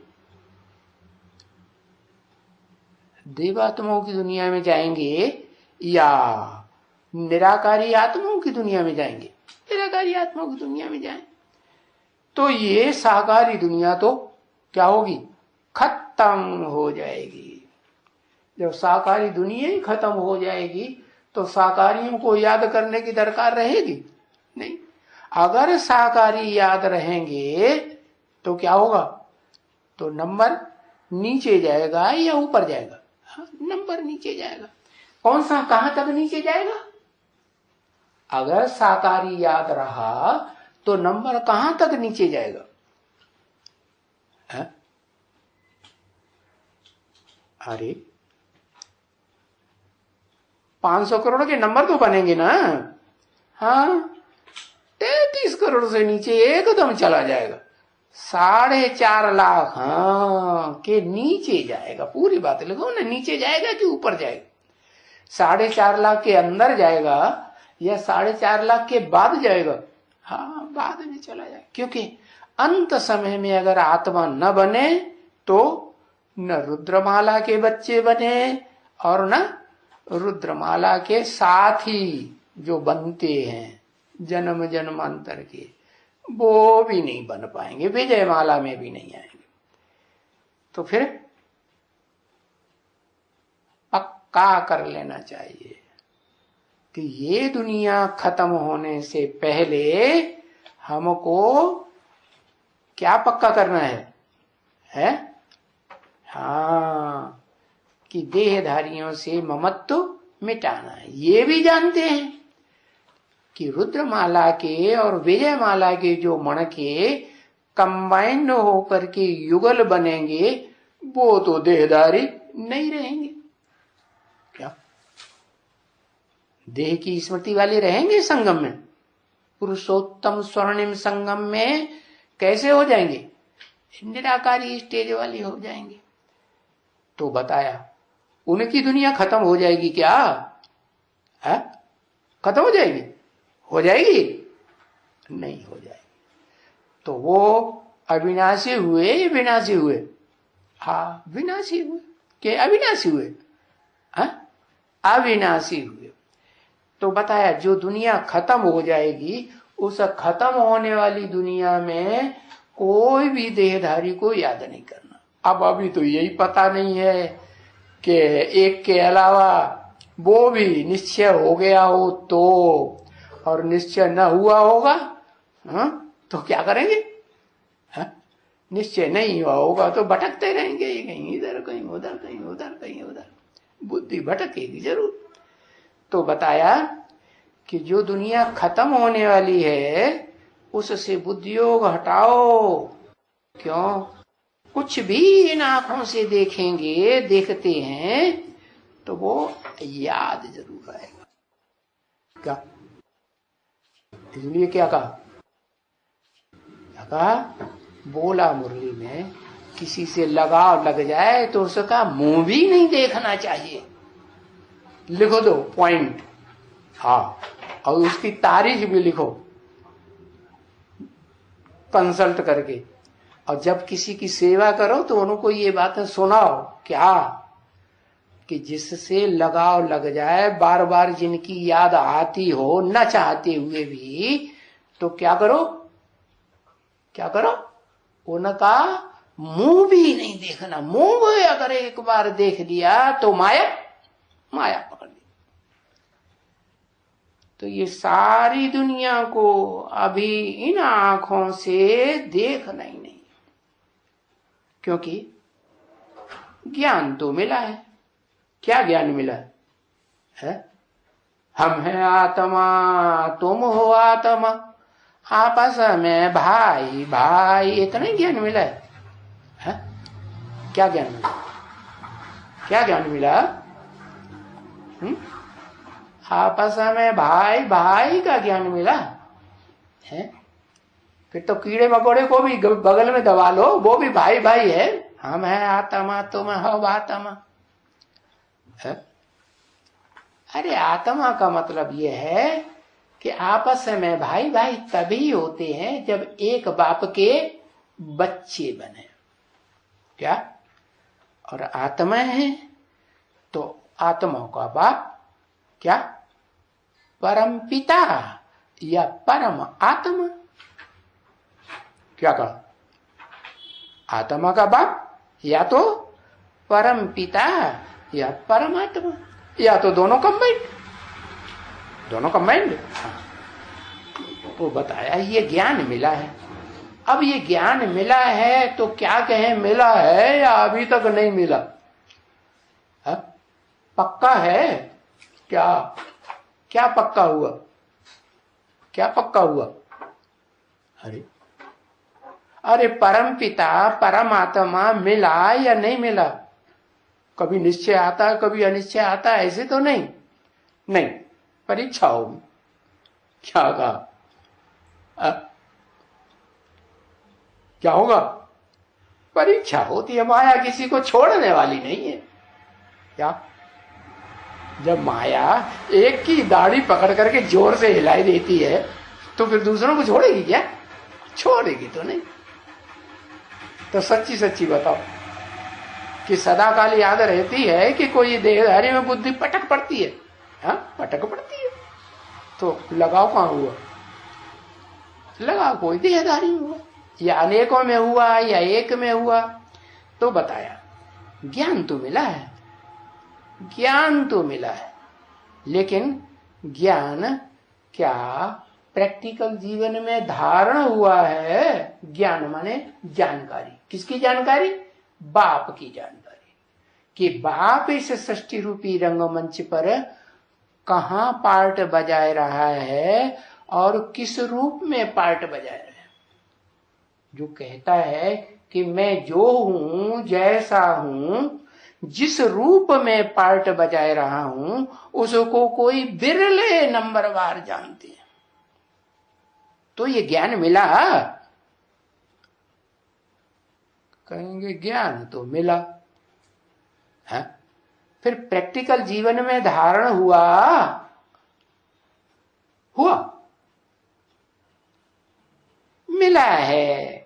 देवात्माओं की दुनिया में जाएंगे या निराकारी आत्माओं की दुनिया में जाएंगे? निराकारी आत्माओं की दुनिया में जाएं। तो ये साकारी दुनिया तो क्या होगी? खत्म हो जाएगी। जब साकारी दुनिया ही खत्म हो जाएगी तो साकारियों को याद करने की दरकार रहेगी नहीं। अगर साकारी याद रहेंगे तो क्या होगा? तो नंबर नीचे जाएगा या ऊपर जाएगा? नंबर नीचे जाएगा। कौन सा, कहां तक नीचे जाएगा? अगर साकारी याद रहा तो नंबर कहां तक नीचे जाएगा? है? अरे 500 करोड़ के नंबर तो बनेंगे ना। हाँ 33 करोड़ से नीचे एकदम चला जाएगा। 4.5 लाख हाँ के नीचे जाएगा। पूरी बात लिखो ना, नीचे जाएगा कि ऊपर जाएगा? 4.5 लाख के अंदर जाएगा या 4.5 लाख के बाद जाएगा? हाँ बाद में चला जाएगा। क्योंकि अंत समय में अगर आत्मा न बने तो न रुद्रमाला के बच्चे बने और न रुद्रमाला के साथी जो बनते हैं जन्म जन्मांतर के, वो भी नहीं बन पाएंगे, विजयमाला में भी नहीं आएंगे। तो फिर पक्का कर लेना चाहिए कि ये दुनिया खत्म होने से पहले हमको क्या पक्का करना है? हाँ कि देहधारियों से ममत्व मिटाना है। ये भी जानते हैं कि रुद्रमाला के और विजयमाला के जो मणके कंबाइंड होकर के युगल बनेंगे वो तो देहधारी नहीं रहेंगे। क्या देह की स्मृति वाले रहेंगे संगम में? पुरुषोत्तम स्वर्णिम संगम में कैसे हो जाएंगे? निराकारी स्टेज वाले हो जाएंगे। तो बताया उनकी दुनिया खत्म हो जाएगी क्या? है? खत्म हो जाएगी? हो जाएगी? नहीं हो जाएगी। तो वो अविनाशी हुए या विनाशी हुए? हाँ, विनाशी हुए कि अविनाशी हुए? हाँ, अविनाशी हुए। तो बताया जो दुनिया खत्म हो जाएगी, उस खत्म होने वाली दुनिया में कोई भी देहधारी को याद नहीं करना। अब अभी तो यही पता नहीं है कि एक के अलावा वो भी निश्चय हो गया हो तो, और निश्चय न हुआ होगा तो क्या करेंगे? निश्चय नहीं हुआ होगा तो भटकते रहेंगे, कहीं इधर कहीं उधर, कहीं उधर कहीं उधर, बुद्धि भटकेगी जरूर। तो बताया कि जो दुनिया खत्म होने वाली है उससे बुद्धियोग हटाओ। क्यों? कुछ भी इन आंखों से देखेंगे, देखते हैं तो वो याद जरूर आएगा। क्या? इसलिए क्या कहा? बोला मुरली में, किसी से लगाव लग जाए तो उसका मुंह भी नहीं देखना चाहिए। लिखो दो पॉइंट। हाँ, और उसकी तारीख भी लिखो कंसल्ट करके। और जब किसी की सेवा करो तो उनको ये बातें सुनाओ। क्या? कि जिससे लगाव लग जाए, बार बार जिनकी याद आती हो न चाहते हुए भी, तो क्या करो? क्या करो? उनका मुंह भी नहीं देखना। मुंह अगर एक बार देख लिया तो माया पकड़ ली। तो ये सारी दुनिया को अभी इन आंखों से देखना ही नहीं, क्योंकि ज्ञान तो मिला है। क्या ज्ञान मिला है? हम हैं आत्मा, तुम हो आत्मा, आपस में भाई भाई, इतना ही ज्ञान मिला है? क्या ज्ञान मिला? क्या ज्ञान मिला? आपस में भाई भाई का ज्ञान मिला है। फिर तो कीड़े मकोड़े को भी बगल में दबा लो, वो भी भाई भाई है। हम हैं आत्मा, तुम हो आत्मा है? अरे आत्मा का मतलब यह है कि आपस में भाई भाई तभी होते हैं जब एक बाप के बच्चे बने। क्या? और आत्मा है तो आत्मा का बाप क्या? परम पिता या परम आत्मा। क्या कहा? आत्मा का बाप या तो परम पिता या परमात्मा, या तो दोनों कंबाइंड। दोनों कंबाइंड। तो बताया ये ज्ञान मिला है। अब ये ज्ञान मिला है तो क्या कहें, मिला है या अभी तक नहीं मिला? है? पक्का है क्या? क्या पक्का हुआ? क्या पक्का हुआ? अरे परम पिता परमात्मा मिला या नहीं मिला? कभी निश्चय आता है, कभी अनिश्चय आता है, ऐसे तो नहीं। नहीं, परीक्षा होगी। क्या कहा? क्या होगा? परीक्षा होती है। माया किसी को छोड़ने वाली नहीं है। क्या? जब माया एक की दाढ़ी पकड़ करके जोर से हिलाई देती है तो फिर दूसरों को छोड़ेगी क्या? छोड़ेगी तो नहीं। तो सच्ची सच्ची बताओ कि सदा काल याद रहती है कि कोई देहधारी में बुद्धि पटक पड़ती है? हाँ, पटक पड़ती है। तो लगाव कहां हुआ? लगाव कोई देहधारी में हुआ, या अनेकों में हुआ, या एक में हुआ। तो बताया ज्ञान तो मिला है, ज्ञान तो मिला है, लेकिन ज्ञान क्या प्रैक्टिकल जीवन में धारण हुआ है? ज्ञान माने जानकारी। किसकी जानकारी? बाप की जानकारी। कि बाप इस सृष्टि रूपी रंगमंच पर कहां पार्ट बजाए रहा है और किस रूप में पार्ट बजाए रहा है। जो कहता है कि मैं जो हूं, जैसा हूं, जिस रूप में पार्ट बजाए रहा हूं, उसको कोई बिरले नंबरवार जानते हैं। तो ये ज्ञान मिला? कहेंगे ज्ञान तो मिला है, फिर प्रैक्टिकल जीवन में धारण हुआ? हुआ, मिला है।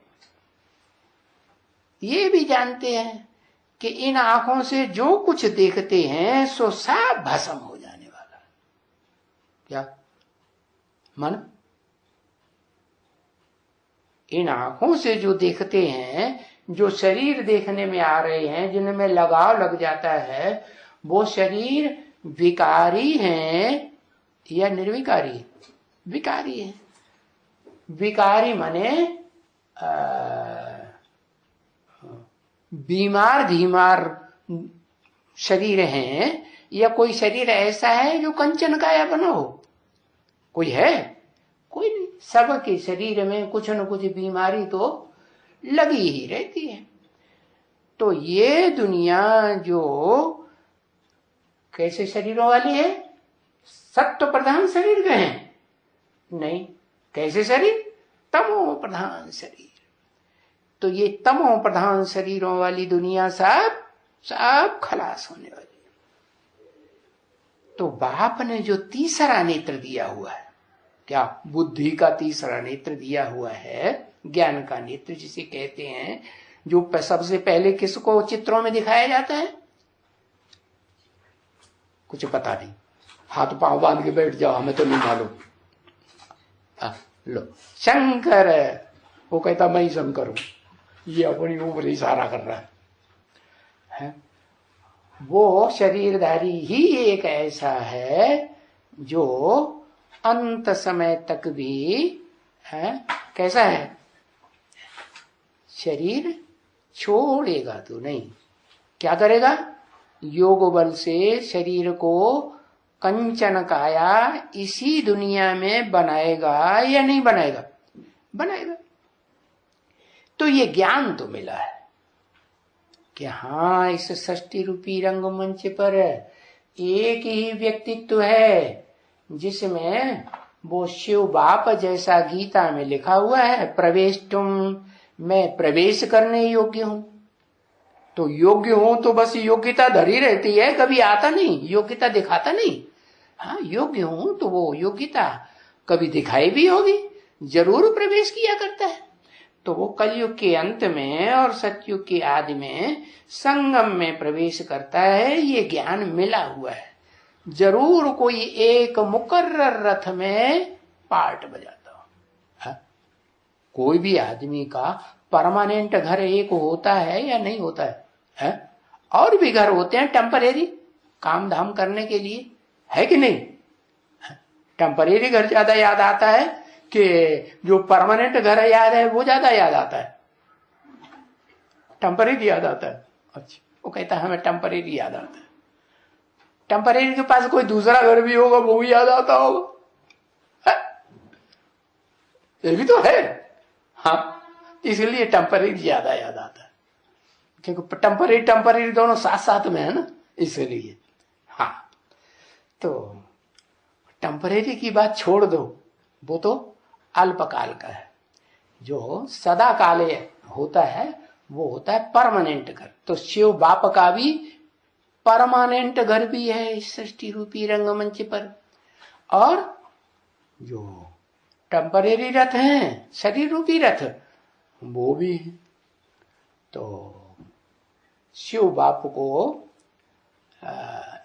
ये भी जानते हैं कि इन आंखों से जो कुछ देखते हैं सो सब भस्म हो जाने वाला। क्या मन? इन आंखों से जो देखते हैं, जो शरीर देखने में आ रहे हैं, जिनमें लगाव लग जाता है, वो शरीर विकारी हैं या निर्विकारी? विकारी है। विकारी माने बीमार धीमार शरीर हैं, या कोई शरीर ऐसा है जो कंचन काया बना हो? कोई है? कोई नहीं। सबके शरीर में कुछ न कुछ बीमारी तो लगी ही रहती है। तो ये दुनिया जो कैसे शरीरों वाली है? सत्व प्रधान शरीर के हैं? नहीं। कैसे शरीर? तमो प्रधान शरीर। तो ये तमो प्रधान शरीरों वाली दुनिया सब खलास होने वाली है। तो बाप ने जो तीसरा नेत्र दिया हुआ है, क्या बुद्धि का तीसरा नेत्र दिया हुआ है, ज्ञान का नेत्र जिसे कहते हैं, जो सबसे पहले किसको चित्रों में दिखाया जाता है? कुछ पता नहीं, हाथ पांव बांध के बैठ जाओ, हमें तो नहीं मालूम। लो शंकर, वो कहता मैं ही शंकर हूं, ये अपनी ऊपर इशारा कर रहा है। वो शरीरधारी ही एक ऐसा है जो अंत समय तक भी है कैसा है? शरीर छोड़ेगा तो नहीं। क्या करेगा? योग बल से शरीर को कंचन काया इसी दुनिया में बनाएगा या नहीं बनाएगा? बनाएगा। तो ये ज्ञान तो मिला है कि हाँ, इस षष्टि रूपी रंगमंच पर एक ही व्यक्तित्व है जिसमें वो शिव बाप जैसा गीता में लिखा हुआ है, प्रवेश तुम, मैं प्रवेश करने योग्य हूं। तो योग्य हूं तो बस योग्यता धरी रहती है, कभी आता नहीं, योग्यता दिखाता नहीं। हाँ, योग्य हूं तो वो योग्यता कभी दिखाई भी होगी, जरूर प्रवेश किया करता है। तो वो कलयुग के अंत में और सतयुग के आदि में संगम में प्रवेश करता है। ये ज्ञान मिला हुआ है। जरूर कोई एक मुकर्रर रथ में पार्ट बजाता हो। कोई भी आदमी का परमानेंट घर एक होता है या नहीं होता है? और भी घर होते हैं टेम्परेरी, काम धाम करने के लिए, है कि नहीं? टेम्परेरी घर ज्यादा याद आता है कि जो परमानेंट घर याद है वो ज्यादा याद आता है? टेम्परेरी याद आता है। अच्छा, वो कहता है हमें टेम्परेरी याद आता है। टेम्परेरी के पास कोई दूसरा घर भी होगा, वो भी याद आता होगा, ये भी तो है। हाँ, इसलिए टेम्परेरी ज्यादा याद आता है, क्योंकि टेम्परेरी दोनों साथ साथ में है ना, इसलिए। हाँ, तो टेम्परेरी की बात छोड़ दो, वो तो अल्पकाल का है। जो सदा काले होता है वो होता है परमानेंट घर। तो शिव बाप का भी परमानेंट घर भी है इस सृष्टि रूपी रंगमंच पर, और जो टेम्परेरी रथ हैं, शरीर रूपी रथ, वो भी है। तो शिव बाप को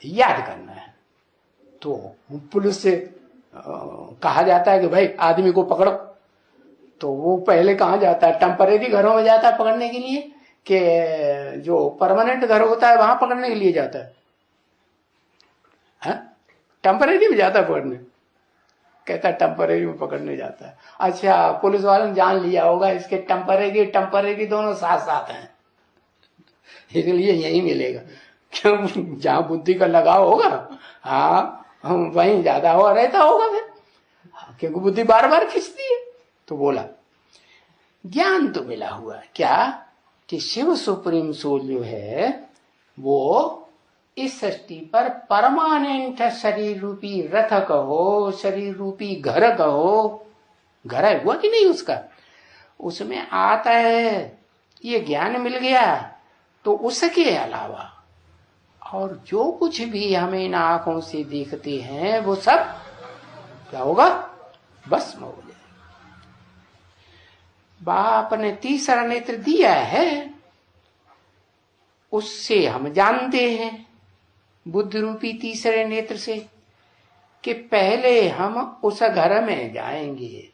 याद करना है। तो पुलिस से कहा जाता है कि भाई आदमी को पकड़ो, तो वो पहले कहाँ जाता है? टेम्परेरी घरों में जाता है पकड़ने के लिए, कि जो परमानेंट घर होता है वहां पकड़ने के लिए जाता है? टेम्परेरी में जाता है पकड़ने, कहता है टेम्परेरी में पकड़ने जाता है। अच्छा, पुलिस वालों ने जान लिया होगा इसके टेम्परेरी दोनों साथ साथ हैं, इसलिए यही मिलेगा। क्यों? जहां बुद्धि का लगाव होगा, हाँ, वहीं ज्यादा हुआ रहता होगा फिर, क्योंकि बुद्धि बार बार खींचती है। तो बोला ज्ञान तो मिला हुआ है क्या, कि शिव सुप्रीम सोल जो है वो इस सृष्टि पर परमानेंट शरीर रूपी रथ कहो, शरीर रूपी घर कहो, घर है हुआ कि नहीं उसका, उसमें आता है, ये ज्ञान मिल गया। तो उसके अलावा और जो कुछ भी हमें इन आंखों से देखते हैं वो सब क्या होगा? भस्म हो जाए। बाप ने तीसरा नेत्र दिया है, उससे हम जानते हैं बुद्ध रूपी तीसरे नेत्र से कि पहले हम उस घर में जाएंगे।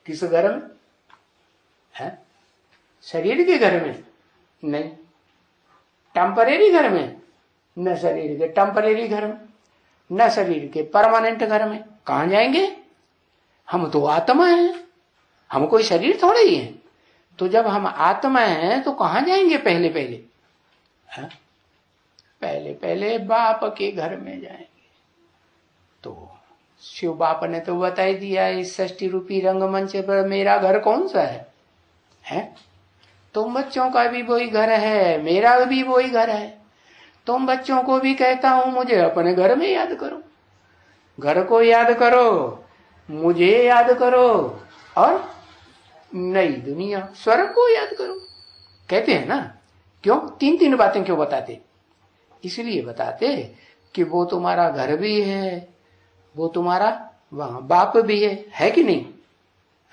किस घर में है? शरीर के घर में नहीं, टेम्परेरी घर में न, शरीर के टेम्परेरी घर में न, शरीर के परमानेंट घर में। कहां जाएंगे? हम तो आत्मा हैं, हम कोई शरीर थोड़े ही है। तो जब हम आत्मा हैं तो कहां जाएंगे? पहले पहले है? पहले पहले बाप के घर में जाएंगे। तो शिव बाप ने तो बता ही दिया इस षष्ठी रूपी रंगमंच पर मेरा घर कौन सा है? तुम बच्चों का भी वही घर है, मेरा भी वही घर है। तुम बच्चों को भी कहता हूं मुझे अपने घर में याद करो, घर को याद करो, मुझे याद करो, और नई दुनिया स्वर्ग को याद करो। कहते हैं ना, क्यों तीन तीन बातें क्यों बताते? इसलिए बताते कि वो तुम्हारा घर भी है, वो तुम्हारा वहां बाप भी है कि नहीं?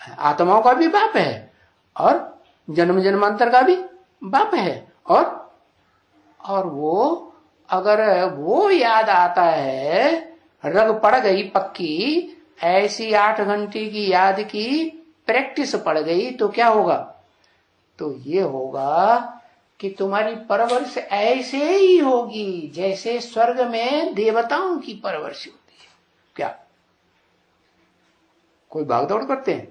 आत्माओं का भी बाप है और जन्म जन्मांतर का भी बाप है। और वो अगर वो याद आता है, रग पड़ गई पक्की, ऐसी 8 घंटे की याद की प्रैक्टिस पड़ गई, तो क्या होगा? तो ये होगा कि तुम्हारी परवरिश ऐसे ही होगी जैसे स्वर्ग में देवताओं की परवरिश होती है। क्या कोई भागदौड़ करते हैं?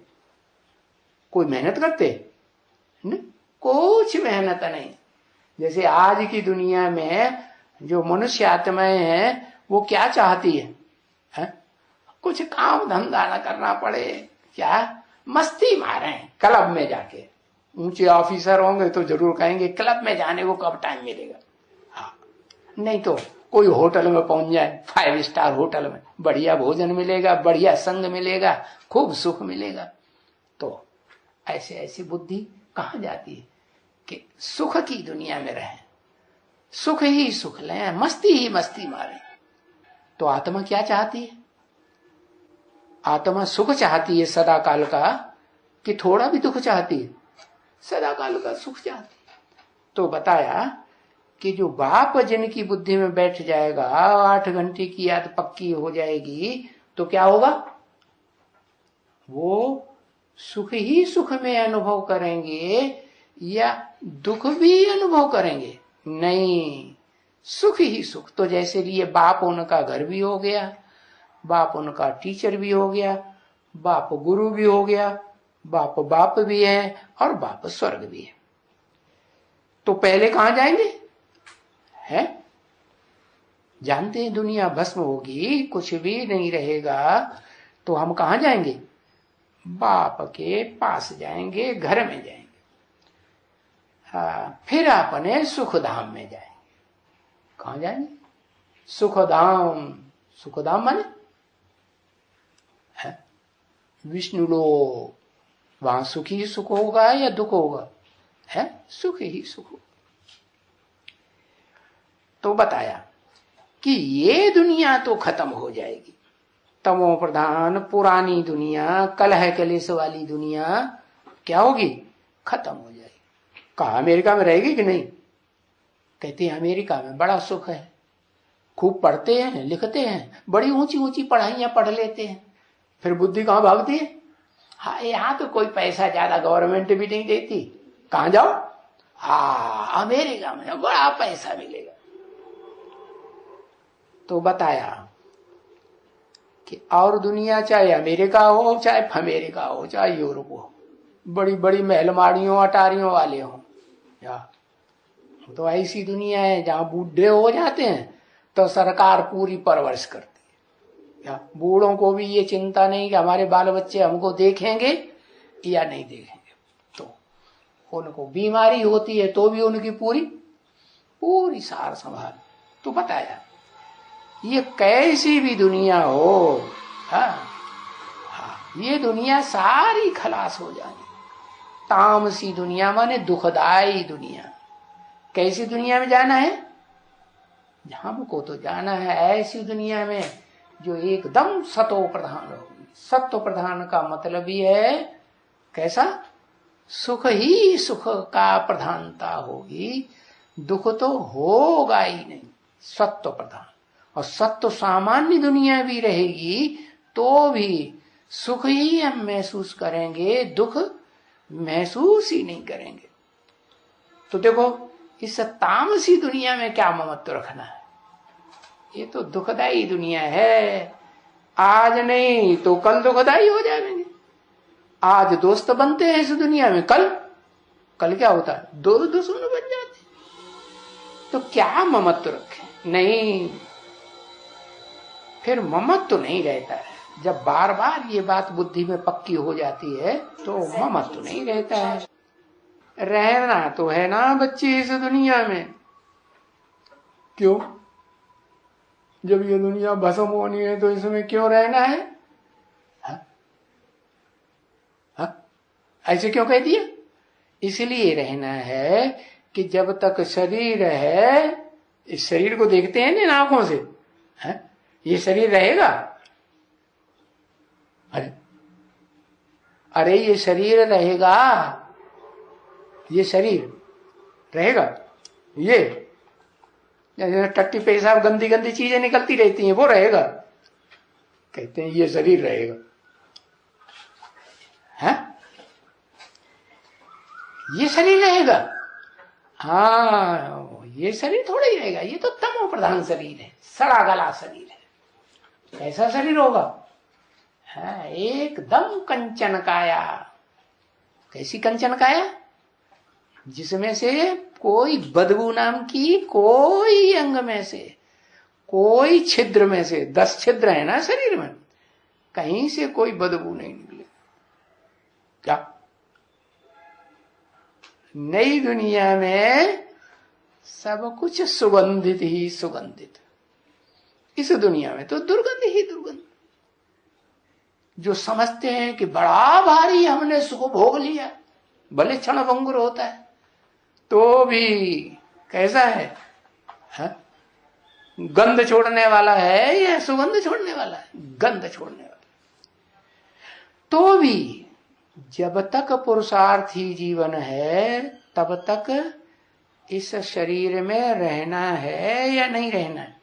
कोई मेहनत करते हैं? नहीं, कुछ मेहनत नहीं। जैसे आज की दुनिया में जो मनुष्य आत्माएं हैं वो क्या चाहती है? कुछ काम धंधा न करना पड़े, क्या मस्ती मारे क्लब में जाके। ऊंचे ऑफिसर होंगे तो जरूर कहेंगे क्लब में जाने को कब टाइम मिलेगा। हाँ, नहीं तो कोई होटल में पहुंच जाए, 5 स्टार होटल में, बढ़िया भोजन मिलेगा, बढ़िया संग मिलेगा, खूब सुख मिलेगा। तो ऐसे ऐसी बुद्धि कहां जाती है कि सुख की दुनिया में रहे, सुख ही सुख लें, मस्ती ही मस्ती मारे। तो आत्मा क्या चाहती है? आत्मा सुख चाहती है सदा काल का, कि थोड़ा भी दुख चाहती है? सदा काल का सुख चाहती है। तो बताया कि जो बाप जिनकी बुद्धि में बैठ जाएगा, 8 घंटे की याद पक्की हो जाएगी, तो क्या होगा? वो सुख ही सुख में अनुभव करेंगे या दुख भी अनुभव करेंगे? नहीं, सुख ही सुख। तो जैसे लिए बाप उनका घर भी हो गया, बाप उनका टीचर भी हो गया, बाप गुरु भी हो गया, बाप बाप भी है और बाप स्वर्ग भी है। तो पहले कहां जाएंगे? है जानते हैं दुनिया भस्म होगी, कुछ भी नहीं रहेगा, तो हम कहां जाएंगे? बाप के पास जाएंगे, घर में जाएंगे। फिर अपने सुखधाम में जाएंगे। कहां जाएंगे? सुखधाम। सुखधाम माने विष्णु लोक। वहां सुख ही सुख होगा या दुख होगा? है सुख ही सुख। तो बताया कि ये दुनिया तो खत्म हो जाएगी, तमो प्रधान पुरानी दुनिया, कलह कलेश वाली दुनिया क्या होगी? खत्म हो जाएगी। कहा अमेरिका में रहेगी कि नहीं? कहते हैं अमेरिका में बड़ा सुख है, खूब पढ़ते हैं, लिखते हैं, बड़ी ऊंची ऊंची पढ़ाइयां पढ़ लेते हैं। फिर बुद्धि कहां भागती है? हाँ, यहाँ तो कोई पैसा ज्यादा गवर्नमेंट भी नहीं देती, कहां जाओ? अमेरिका में बड़ा पैसा मिलेगा। तो बताया कि और दुनिया चाहे अमेरिका हो, चाहे अमेरिका हो, चाहे यूरोप हो, बड़ी बड़ी महलमाड़ियों अटारियों वाले हो, तो ऐसी दुनिया है जहां बूढ़े हो जाते हैं तो सरकार पूरी परवरिश करती है। बूढ़ों को भी ये चिंता नहीं कि हमारे बाल बच्चे हमको देखेंगे या नहीं देखेंगे। तो उनको बीमारी होती है तो भी उनकी पूरी सार संभाल। तो बताया ये कैसी भी दुनिया हो, ये दुनिया सारी खलास हो जाए। तामसी दुनिया माने दुखदाई दुनिया। कैसी दुनिया में जाना है? हमको तो जाना है ऐसी दुनिया में जो एकदम सतो प्रधान होगी, सत्व प्रधान का मतलब ही है कैसा, सुख ही सुख का प्रधानता होगी, दुख तो होगा ही नहीं, सत्व प्रधान। और सत्व सामान्य दुनिया भी रहेगी तो भी सुख ही हम महसूस करेंगे, दुख महसूस ही नहीं करेंगे। तो देखो इस तामसी दुनिया में क्या ममत्व रखना है, ये तो दुखदाई दुनिया है। आज नहीं तो कल दुखदाई हो जाएंगे। आज दोस्त बनते हैं इस दुनिया में, कल क्या होता है, दो दुश्मन बन जाते। तो क्या ममत्व रखे, नहीं, फिर ममत्व तो नहीं रहता है। जब बार बार ये बात बुद्धि में पक्की हो जाती है तो ममत्व तो नहीं रहता है। रहना तो है ना बच्चे इस दुनिया में, क्यों, जब ये दुनिया भस्म होनी है तो इसमें क्यों रहना है? ऐसे क्यों कह दिया? इसलिए रहना है कि जब तक शरीर है, इस शरीर को देखते हैं ना आंखों से, ये शरीर रहेगा? अरे ये शरीर रहेगा, ये शरीर रहेगा, ये टट्टी पेशाब गंदी गंदी चीजें निकलती रहती हैं, वो रहेगा? कहते हैं ये शरीर रहेगा। है ये शरीर रहेगा? हाँ, ये शरीर थोड़ा ही रहेगा, ये तो तमो प्रधान शरीर है, सड़ा गला शरीर है। कैसा शरीर होगा? है एकदम कंचन काया। कैसी कंचन काया? जिसमें से कोई बदबू नाम की कोई अंग में से, कोई छिद्र में से, 10 छिद्र है ना शरीर में, कहीं से कोई बदबू नहीं निकले। क्या नई दुनिया में सब कुछ सुगंधित ही सुगंधित, इस दुनिया में तो दुर्गंध ही दुर्गंध। जो समझते हैं कि बड़ा भारी हमने सुख भोग लिया, भले क्षण भंगुर होता है तो भी कैसा है, गंध छोड़ने वाला है या सुगंध छोड़ने वाला है? गंध छोड़ने वाला। तो भी जब तक पुरुषार्थी जीवन है तब तक इस शरीर में रहना है या नहीं रहना है?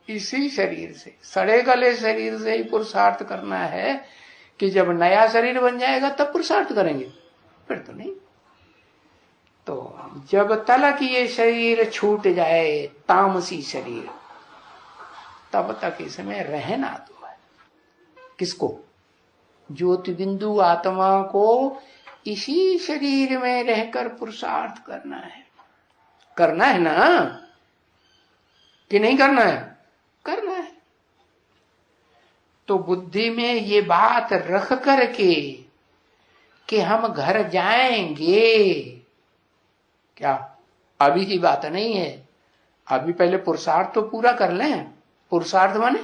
इसी शरीर से, सड़े गले शरीर से ही पुरुषार्थ करना है कि जब नया शरीर बन जाएगा तब पुरुषार्थ करेंगे, फिर तो नहीं। तो जब तक ये शरीर छूट जाए, तामसी शरीर, तब तक इसमें रहना तो है। किसको? ज्योति बिंदु आत्मा को इसी शरीर में रहकर पुरुषार्थ करना है। करना है ना कि नहीं करना है? करना है। तो बुद्धि में ये बात रख करके कि हम घर जाएंगे, क्या अभी की बात नहीं है, अभी पहले पुरुषार्थ तो पूरा कर लें। पुरुषार्थ माने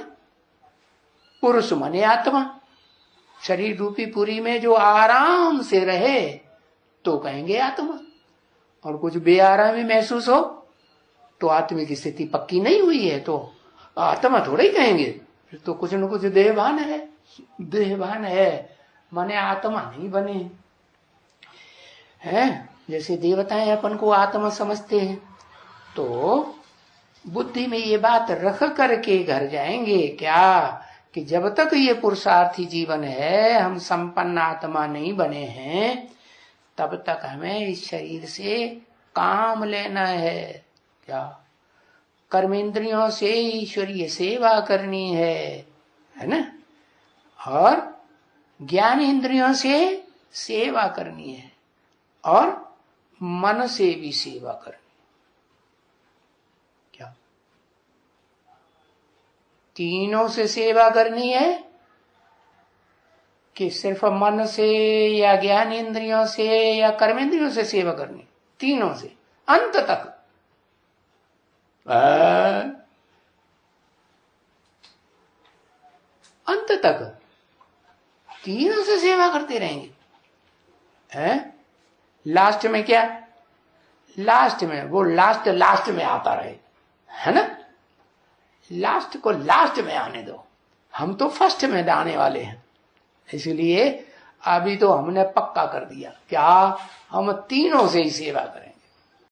पुरुष माने आत्मा, शरीर रूपी पुरी में जो आराम से रहे तो कहेंगे आत्मा, और कुछ बेआरामी महसूस हो तो आत्मिक स्थिति पक्की नहीं हुई है तो आत्मा थोड़ा ही कहेंगे, फिर तो कुछ न कुछ देहभान है। देहभान है माने आत्मा नहीं बने हैं। जैसे देवताएं अपन को आत्मा समझते हैं, तो बुद्धि में ये बात रख करके घर जाएंगे क्या कि जब तक ये पुरुषार्थी जीवन है, हम संपन्न आत्मा नहीं बने हैं, तब तक हमें इस शरीर से काम लेना है। क्या? कर्मेंद्रियों से ईश्वरीय सेवा करनी है ना, और ज्ञान इंद्रियों से सेवा करनी है, और मन से भी सेवा करनी। क्या? तीनों से सेवा करनी है कि सिर्फ मन से या ज्ञान इंद्रियों से या कर्मेंद्रियों से सेवा करनी? तीनों से, अंत तक। अंत तक तीनों से सेवा करते रहेंगे। लास्ट में क्या? लास्ट में वो लास्ट में आता रहे, है ना। लास्ट को लास्ट में आने दो, हम तो फर्स्ट में आने वाले हैं। इसलिए अभी तो हमने पक्का कर दिया क्या हम तीनों से ही सेवा करें।